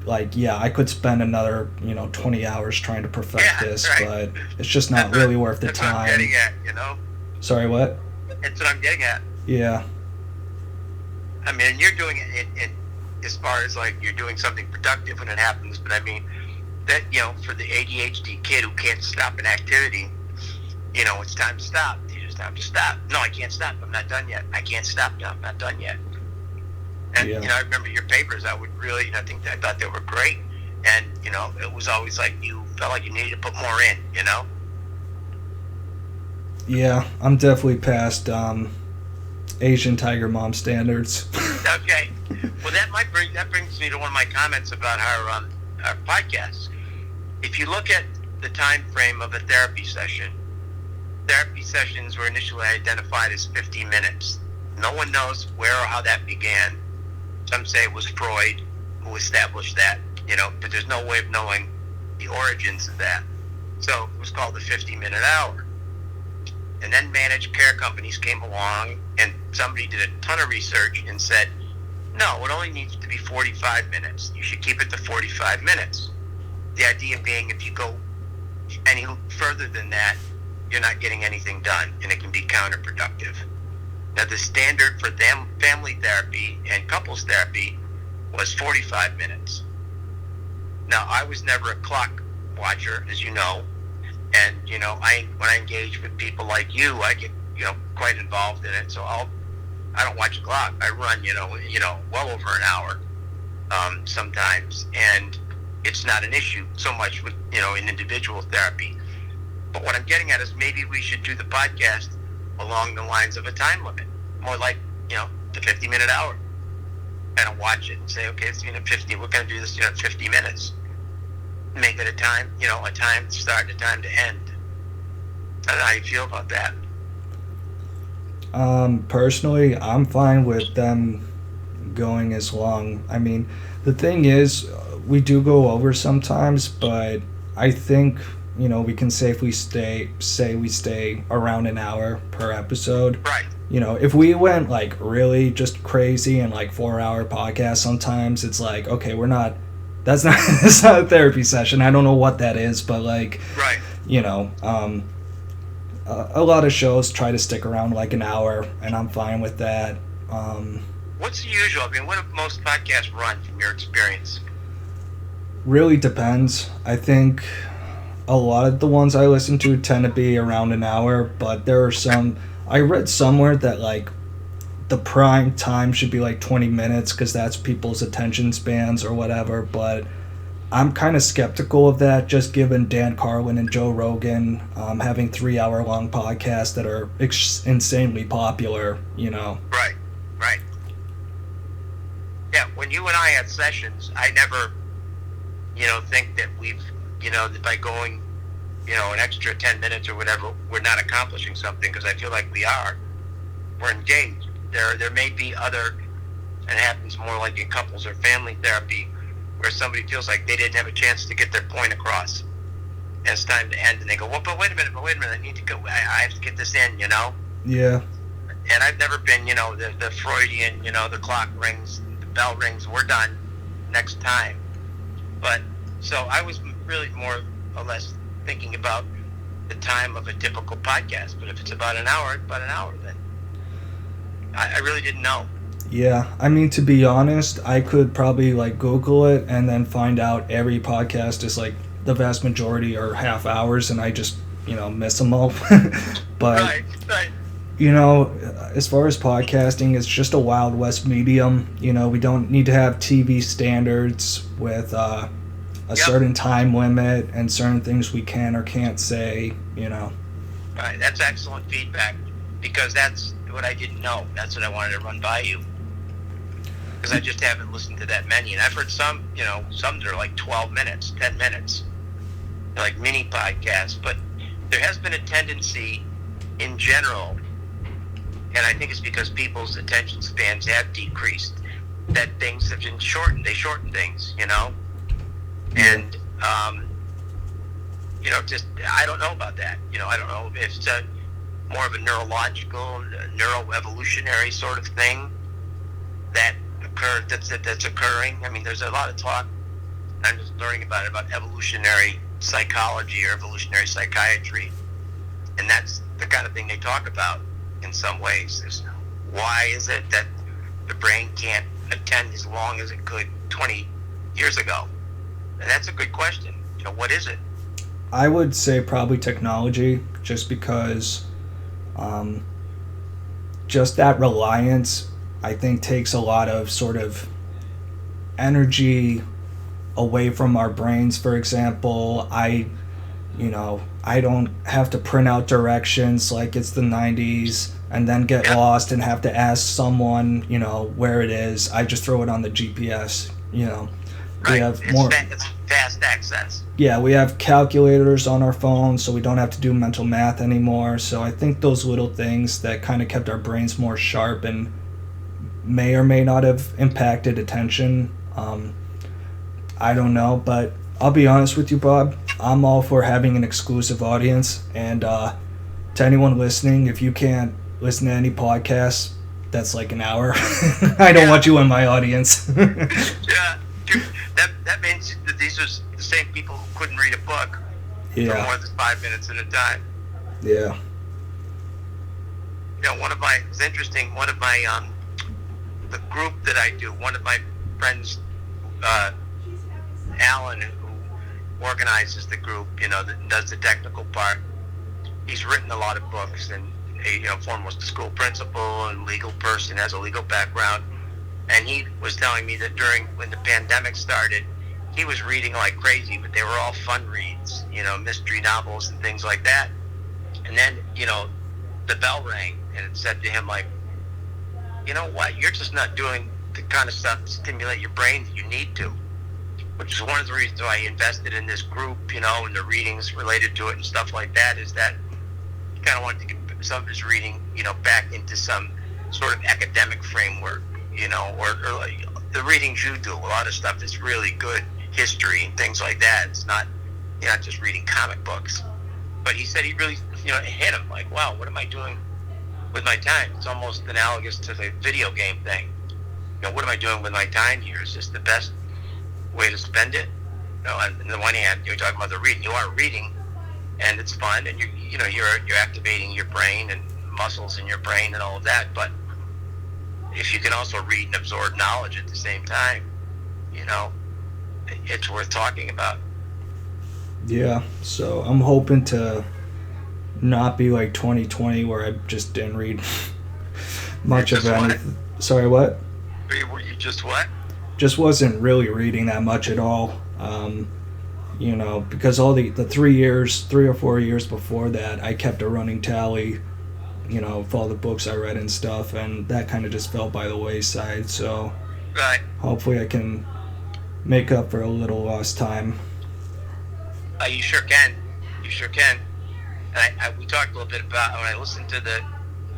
I could spend another 20 hours trying to perfect this, right. But it's just not really worth the time. What I'm getting at, Sorry, what? That's what I'm getting at. Yeah. I mean, you're doing it as far as you're doing something productive when it happens, but I mean that for the ADHD kid who can't stop an activity, it's time to stop. It's time to stop. No, I can't stop. I'm not done yet. I can't stop. No, I'm not done yet. And, Yeah. I remember your papers, I thought they were great. And, it was always like you felt like you needed to put more in, Yeah, I'm definitely past Asian Tiger Mom standards. Okay. Well, that brings me to one of my comments about our podcast. If you look at the time frame of a therapy sessions were initially identified as 50 minutes. No one knows where or how that began. Some say it was Freud who established that, but there's no way of knowing the origins of that. So it was called the 50-minute hour. And then managed care companies came along, and somebody did a ton of research and said, no, it only needs to be 45 minutes. You should keep it to 45 minutes. The idea being, if you go any further than that, you're not getting anything done, and it can be counterproductive. Now, the standard for family therapy and couples therapy was 45 minutes. Now, I was never a clock watcher, as you know, and when I engage with people like you, I get quite involved in it. So I don't watch the clock. I run well over an hour sometimes, and it's not an issue so much with in individual therapy. But what I'm getting at is maybe we should do the podcast along the lines of a time limit, more like the 50-minute hour, and I'll watch it and say, okay, it's 50. We're going to do this 50 minutes. Make it a time to start, a time to end. I don't know how you feel about that. Personally, I'm fine with them going as long. I mean, the thing is, we do go over sometimes, but I think we can safely say we stay around an hour per episode. Right. If we went like really just crazy and like 4-hour podcast, sometimes it's like, okay, that's not it's not a therapy session. I don't know what that is, but like, right. A lot of shows try to stick around like an hour, and I'm fine with that. What's the usual? I mean, what do most podcasts run from your experience? Really depends. I think a lot of the ones I listen to tend to be around an hour, but there are some. I read somewhere that like the prime time should be like 20 minutes because that's people's attention spans or whatever, but I'm kind of skeptical of that, just given Dan Carlin and Joe Rogan having 3-hour-long podcasts that are insanely popular, Right. Yeah, when you and I have sessions, I never, think that we've, that by going, an extra 10 minutes or whatever, we're not accomplishing something, because I feel like we are. We're engaged. There may be other, and it happens more like in couples or family therapy, where somebody feels like they didn't have a chance to get their point across, and it's time to end, and they go, well, but wait a minute, I need to go, I have to get this in, Yeah. And I've never been, the Freudian, the clock rings, the bell rings, we're done, next time. But, so I was really more or less thinking about the time of a typical podcast, but if it's about an hour then. I really didn't know. Yeah, I mean, to be honest, I could probably like Google it and then find out every podcast is like the vast majority are half hours, and I just miss them all. But Right. As far as podcasting, it's just a Wild West medium. We don't need to have TV standards with a certain time limit and certain things we can or can't say. Right, that's excellent feedback, because that's what I didn't know. That's what I wanted to run by you, because I just haven't listened to that many, and I've heard some that are like 12 minutes, 10 minutes, they're like mini podcasts. But there has been a tendency in general, and I think it's because people's attention spans have decreased, that things have been shortened. They shorten things, and just I don't know about that. I don't know if it's more of a neurological, neuroevolutionary sort of thing that's occurring. I mean, there's a lot of talk. I'm just learning about evolutionary psychology or evolutionary psychiatry, and that's the kind of thing they talk about in some ways. Is why is it that the brain can't attend as long as it could 20 years ago? And that's a good question. What is it? I would say probably technology, just because just that reliance I think takes a lot of sort of energy away from our brains. For example, I don't have to print out directions like it's the 90s and then get lost and have to ask someone, where it is. I just throw it on the GPS, Right. We have It's fast access. Yeah, we have calculators on our phones, so we don't have to do mental math anymore. So I think those little things that kind of kept our brains more sharp and may or may not have impacted attention. I don't know, but I'll be honest with you, Bob. I'm all for having an exclusive audience. And to anyone listening, if you can't listen to any podcasts, that's like an hour. I don't want you in my audience. Yeah. That means that these are the same people who couldn't read a book for more than 5 minutes at a time. Yeah. It's interesting, the group that I do, one of my friends, Alan, who organizes the group, that does the technical part, he's written a lot of books, and foremost a school principal and legal person, has a legal background. And he was telling me that when the pandemic started, he was reading like crazy, but they were all fun reads, mystery novels and things like that. And then, the bell rang, and it said to him, like, you know what, you're just not doing the kind of stuff to stimulate your brain that you need to, which is one of the reasons why he invested in this group, and the readings related to it and stuff like that, is that he kind of wanted to get some of his reading, back into some sort of academic framework. Or like the readings you do, a lot of stuff is really good history and things like that. It's not, you're not just reading comic books. But he said he really, it hit him like, wow, what am I doing with my time? It's almost analogous to the video game thing. What am I doing with my time here? Is this the best way to spend it? On the one hand, you're talking about the reading. You are reading, and it's fun, and you're activating your brain and muscles in your brain and all of that, but if you can also read and absorb knowledge at the same time, it's worth talking about. Yeah, so I'm hoping to not be like 2020 where I just didn't read much of anything. Sorry, what? You just what? Just wasn't really reading that much at all. Because all the 3 or 4 years before that, I kept a running tally of all the books I read and stuff, and that kind of just fell by the wayside, so hopefully I can make up for a little lost time. You sure can. And we talked a little bit about, when I listened to the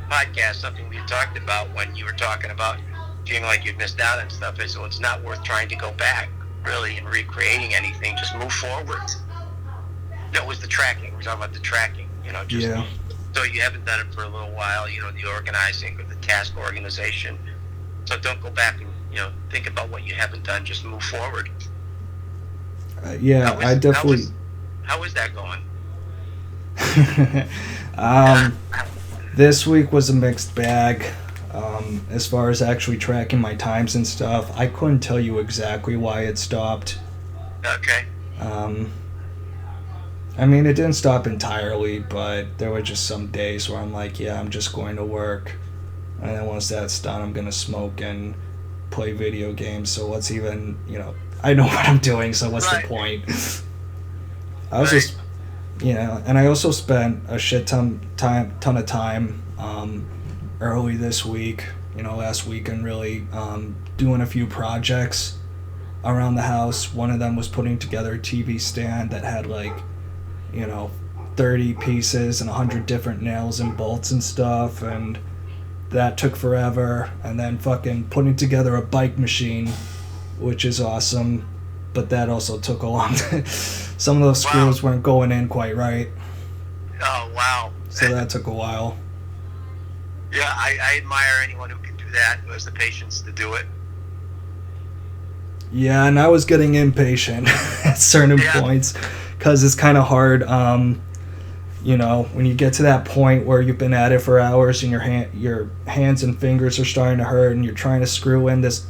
podcast, something we talked about when you were talking about feeling like you'd missed out on stuff. I said, well, it's not worth trying to go back, really, and recreating anything. Just move forward. That was the tracking. We're talking about the tracking, So you haven't done it for a little while, the organizing or the task organization. So don't go back and, think about what you haven't done. Just move forward. I definitely... How is that going? This week was a mixed bag. As far as actually tracking my times and stuff, I couldn't tell you exactly why it stopped. Okay. It didn't stop entirely, but there were just some days where I'm like, yeah, I'm just going to work. And then once that's done, I'm going to smoke and play video games. So what's even, I know what I'm doing, so what's the point? I was just, and I also spent a shit ton of time early this week, last weekend really, doing a few projects around the house. One of them was putting together a TV stand that had 30 pieces and 100 different nails and bolts and stuff, and that took forever. And then fucking putting together a bike machine, which is awesome, but that also took a long time. Some of those screws weren't going in quite right. Oh, wow. So that took a while. Yeah, I admire anyone who can do that, who has the patience to do it. Yeah, and I was getting impatient at certain points, because it's kind of hard, when you get to that point where you've been at it for hours and your hands and fingers are starting to hurt, and you're trying to screw in this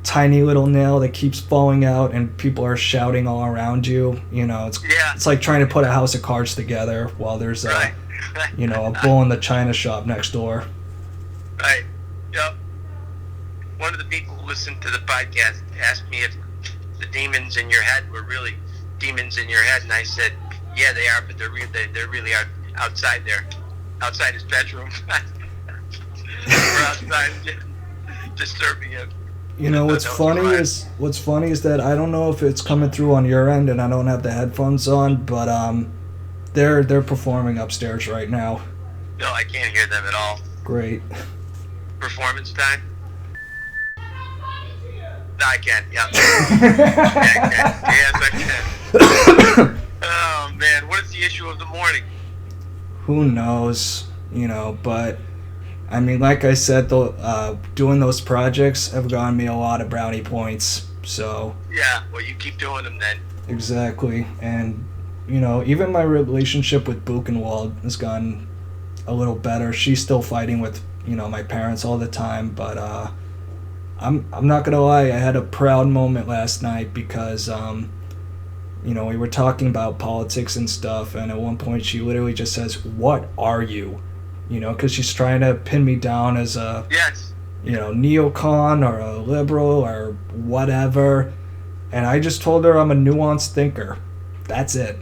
tiny little nail that keeps falling out, and people are shouting all around you. It's like trying to put a house of cards together while there's a bull in the china shop next door. Right. Yep. one of the people who listened to the podcast asked me if the demons in your head were really demons in your head, and I said, yeah, they are, but they really are outside there, outside his bedroom. We're outside disturbing him. You know, what's funny is that I don't know if it's coming through on your end, and I don't have the headphones on, but they're performing upstairs right now. No, I can't hear them at all. Great. Performance time? No, I can. Yeah. Yes, I can. Oh man, what is the issue of the morning? Who knows? You know, but I mean, like I said, doing those projects have gotten me a lot of brownie points. So. Yeah. Well, you keep doing them then. Exactly, and you know, even my relationship with Buchenwald has gotten a little better. She's still fighting with, you know, my parents all the time, but I'm not gonna lie, I had a proud moment last night because you know, we were talking about politics and stuff, and at one point she literally just says, "What are you?" You know, because she's trying to pin me down as a, you know, neocon or a liberal or whatever, and I just told her I'm a nuanced thinker. That's it.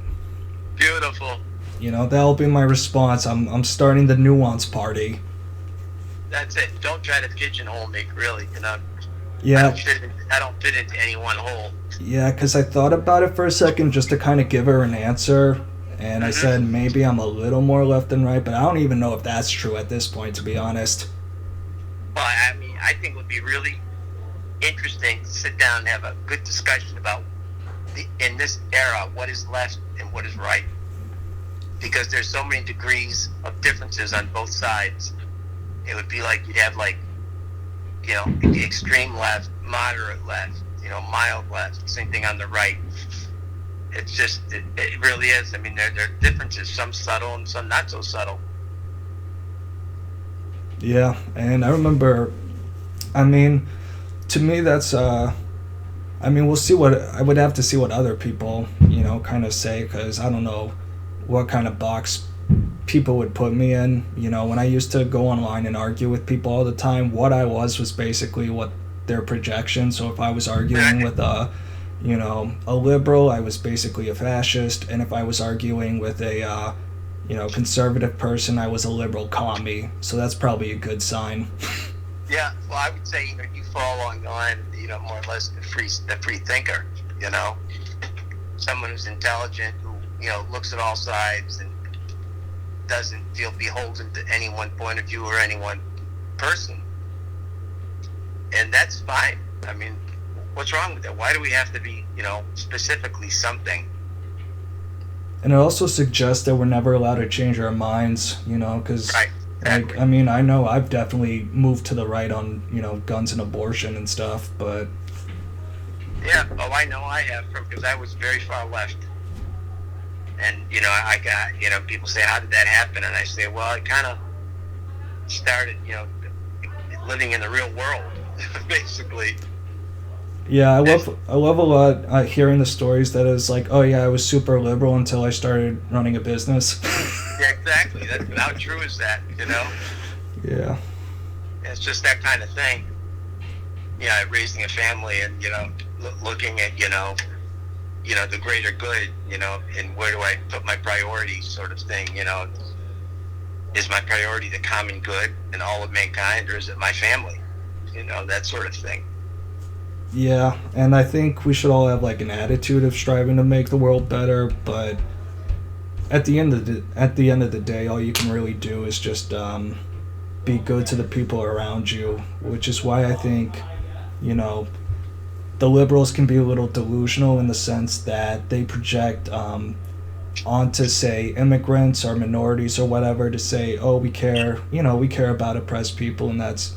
Beautiful. You know, that'll be my response. I'm starting the nuance party. That's it. Don't try to pigeonhole me, really. You know. Yeah. I don't fit into any one hole. Yeah, because I thought about it for a second just to kind of give her an answer, and I said maybe I'm a little more left than right, but I don't even know if that's true at this point, to be honest. Well, I mean, I think it would be really interesting to sit down and have a good discussion about, in this era, what is left and what is right. Because there's so many degrees of differences on both sides. It would be like you'd have, like, you know, the extreme left, moderate left, you know, mild left, same thing on the right. It's just, it really is. I mean, there are differences, some subtle and some not so subtle. Yeah, and I remember, I mean, to me that's, I mean, we'll see what, I would have to see what other people, you know, kind of say, because I don't know what kind of box people would put me in. You know, when I used to go online and argue with people all the time, what I was basically what their projection. So if I was arguing with a, you know, a liberal, I was basically a fascist, and if I was arguing with a, you know, conservative person, I was a liberal commie. So that's probably a good sign. Yeah, well, I would say, you know, you fall along the line, you know, more or less the free thinker, you know, someone who's intelligent, who, you know, looks at all sides and doesn't feel beholden to any one point of view or any one person. And that's fine. I mean, what's wrong with that? Why do we have to be, you know, specifically something? And it also suggests that we're never allowed to change our minds, you know, because, right. Exactly. Like, I mean, I know I've definitely moved to the right on, you know, guns and abortion and stuff, but... Yeah, oh, I know I have, because I was very far left. And, you know, I got, you know, people say, how did that happen? And I say, well, I kind of started, you know, living in the real world, basically. Yeah, I love a lot hearing the stories that is like, oh yeah, I was super liberal until I started running a business. Yeah, exactly. How true is that, you know? Yeah. It's just that kind of thing. Yeah, raising a family and, you know, looking at, you know, the greater good, you know, and where do I put my priorities sort of thing, you know. Is my priority the common good and all of mankind, or is it my family? You know, that sort of thing. Yeah, and I think we should all have like an attitude of striving to make the world better, but at the end of the day, all you can really do is just be good to the people around you, which is why I think, you know, the liberals can be a little delusional in the sense that they project onto, say, immigrants or minorities or whatever to say, oh, we care about oppressed people, and that's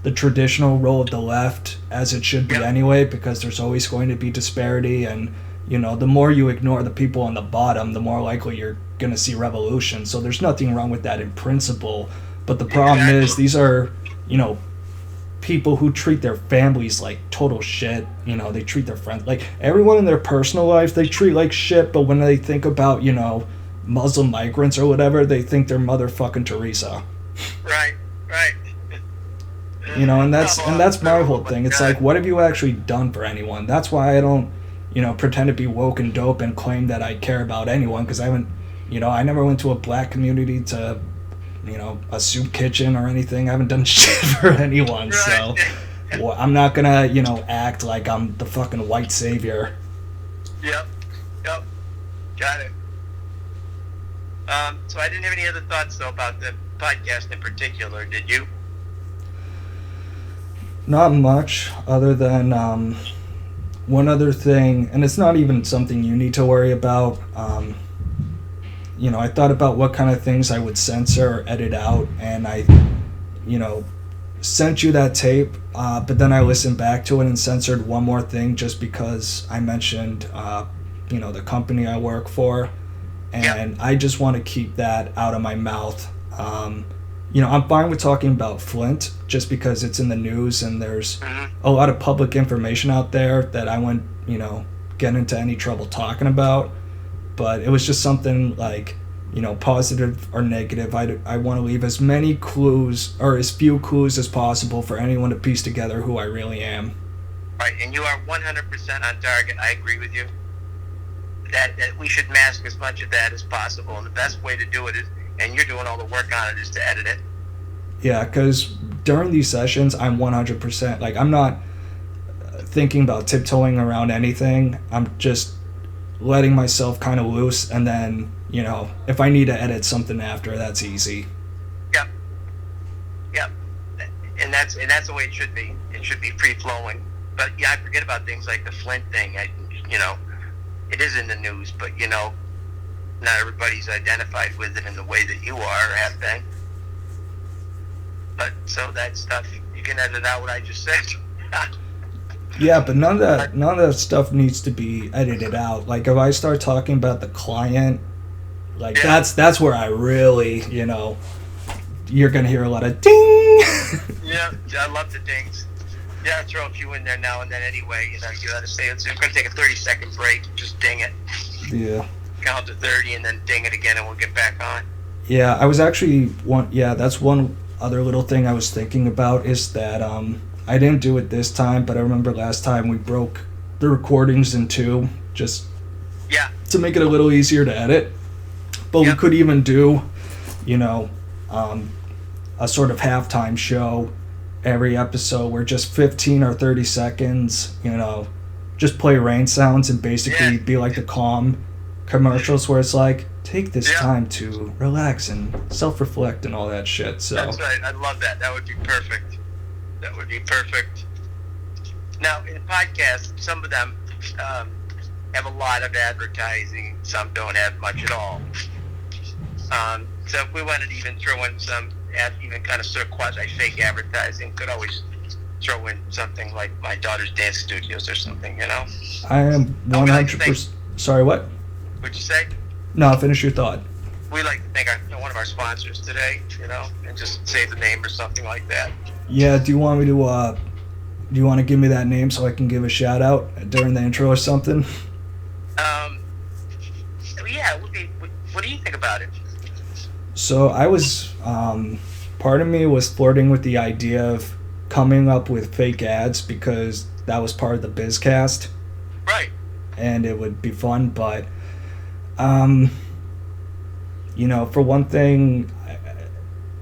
the traditional role of the left, as it should be anyway, because there's always going to be disparity, and, you know, the more you ignore the people on the bottom, the more likely you're going to see revolution. So there's nothing wrong with that in principle, but the problem is these are, you know, people who treat their families like total shit. You know, they treat their friends like everyone in their personal life they treat like shit, but when they think about, you know, Muslim migrants or whatever, they think they're motherfucking Teresa. Right. You know, and that's my whole thing. It's like, what have you actually done for anyone? That's why I don't, you know, pretend to be woke and dope and claim that I care about anyone, because I haven't, you know, I never went to a black community to, you know, a soup kitchen or anything. I haven't done shit for anyone, so well, I'm not gonna, you know, act like I'm the fucking white savior. Yep, got it. So I didn't have any other thoughts, though, about the podcast in particular, did you? Not much, other than one other thing, and it's not even something you need to worry about. You know, I thought about what kind of things I would censor or edit out, and I, you know, sent you that tape, but then I listened back to it and censored one more thing just because I mentioned, you know, the company I work for, and I just want to keep that out of my mouth. You know, I'm fine with talking about Flint just because it's in the news and there's a lot of public information out there that I wouldn't, you know, get into any trouble talking about. But it was just something like, you know, positive or negative. I want to leave as many clues or as few clues as possible for anyone to piece together who I really am. Right, and you are 100% on target. I agree with you. That we should mask as much of that as possible, and the best way to do it is, and you're doing all the work on it, is to edit it. Yeah, because during these sessions, I'm 100%, like, I'm not thinking about tiptoeing around anything. I'm just letting myself kind of loose, and then, you know, if I need to edit something after, that's easy. Yep. And that's the way it should be. It should be free-flowing. But, yeah, I forget about things like the Flint thing. You know, it is in the news, but, you know, not everybody's identified with it in the way that you are or have been. But, so that stuff, you can edit out what I just said. Yeah, but none of that stuff needs to be edited out. Like, if I start talking about the client, like, that's where I really, you know, you're going to hear a lot of ding. Yeah, I love the dings. Yeah, I throw a few in there now and then anyway. You know, you got to say, I'm going to take a 30-second break, just ding it. Yeah. Count to 30 and then ding it again and we'll get back on. Yeah, I was actually, that's one other little thing I was thinking about is that, I didn't do it this time, but I remember last time we broke the recordings in two, just to make it a little easier to edit. But we could even do, you know, a sort of halftime show every episode where just 15 or 30 seconds, you know, just play rain sounds and basically be like the calm commercials where it's like, take this time to relax and self-reflect and all that shit. So that's right. I love that. That would be perfect. That would be perfect. Now, in podcasts, some of them have a lot of advertising. Some don't have much at all. So if we wanted to even throw in some, even kind of sort of quasi-fake advertising, could always throw in something like my daughter's dance studios or something, you know? I am 100%... Sorry, what? What'd you say? No, finish your thought. We like to thank one of our sponsors today, you know, and just say the name or something like that. Yeah, do you want to give me that name so I can give a shout out during the intro or something? Yeah, what do you think about it? So I was, part of me was flirting with the idea of coming up with fake ads because that was part of the BizCast. Right. And it would be fun, but, you know, for one thing,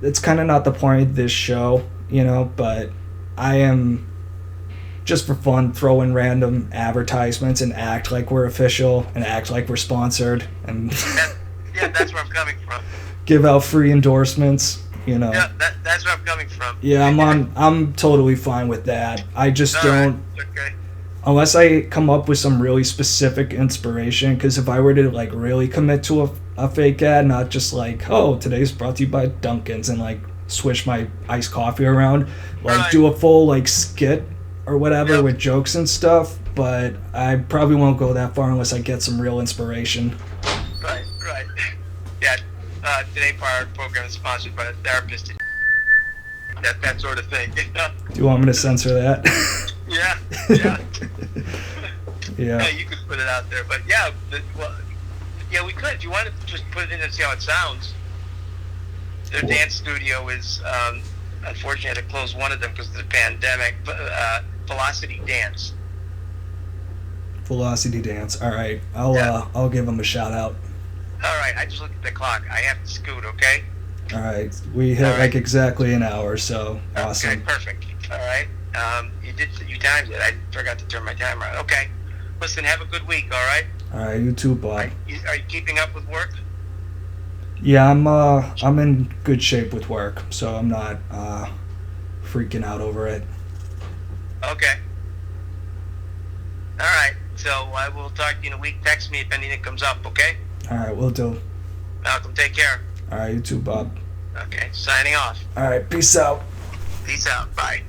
it's kind of not the point of this show, you know, but I am, just for fun, throw in random advertisements and act like we're official and act like we're sponsored and that's where I'm coming from. Give out free endorsements, you know. Yeah, that's where I'm coming from. Yeah, I'm totally fine with that. I just don't, okay. Unless I come up with some really specific inspiration, because if I were to like really commit to a fake ad, not just like, oh, today's brought to you by Dunkin's and like swish my iced coffee around, like do a full like skit or whatever with jokes and stuff, but I probably won't go that far unless I get some real inspiration. Right. Yeah, today our program is sponsored by a therapist. That sort of thing. You know? Do you want me to censor that? Yeah. Yeah, you could put it out there, but we could. If you want to just put it in and see how it sounds. Their dance studio is unfortunately, had to close one of them because of the pandemic. Velocity Dance. Velocity Dance. All right, Yeah. I'll give them a shout out. All right, I just looked at the clock. I have to scoot. Okay. All right, we hit All right. like exactly an hour, so awesome. Okay, perfect. All right. You timed it. I forgot to turn my timer on. Okay. Listen, have a good week. All right. All right, you too, Bob. Are you keeping up with work? Yeah, I'm in good shape with work, so I'm not freaking out over it. Okay. All right. So I will talk to you in a week. Text me if anything comes up. Okay. All right, we'll do. Malcolm, take care. All right, you too, Bob. Okay. Signing off. All right, peace out. Peace out. Bye.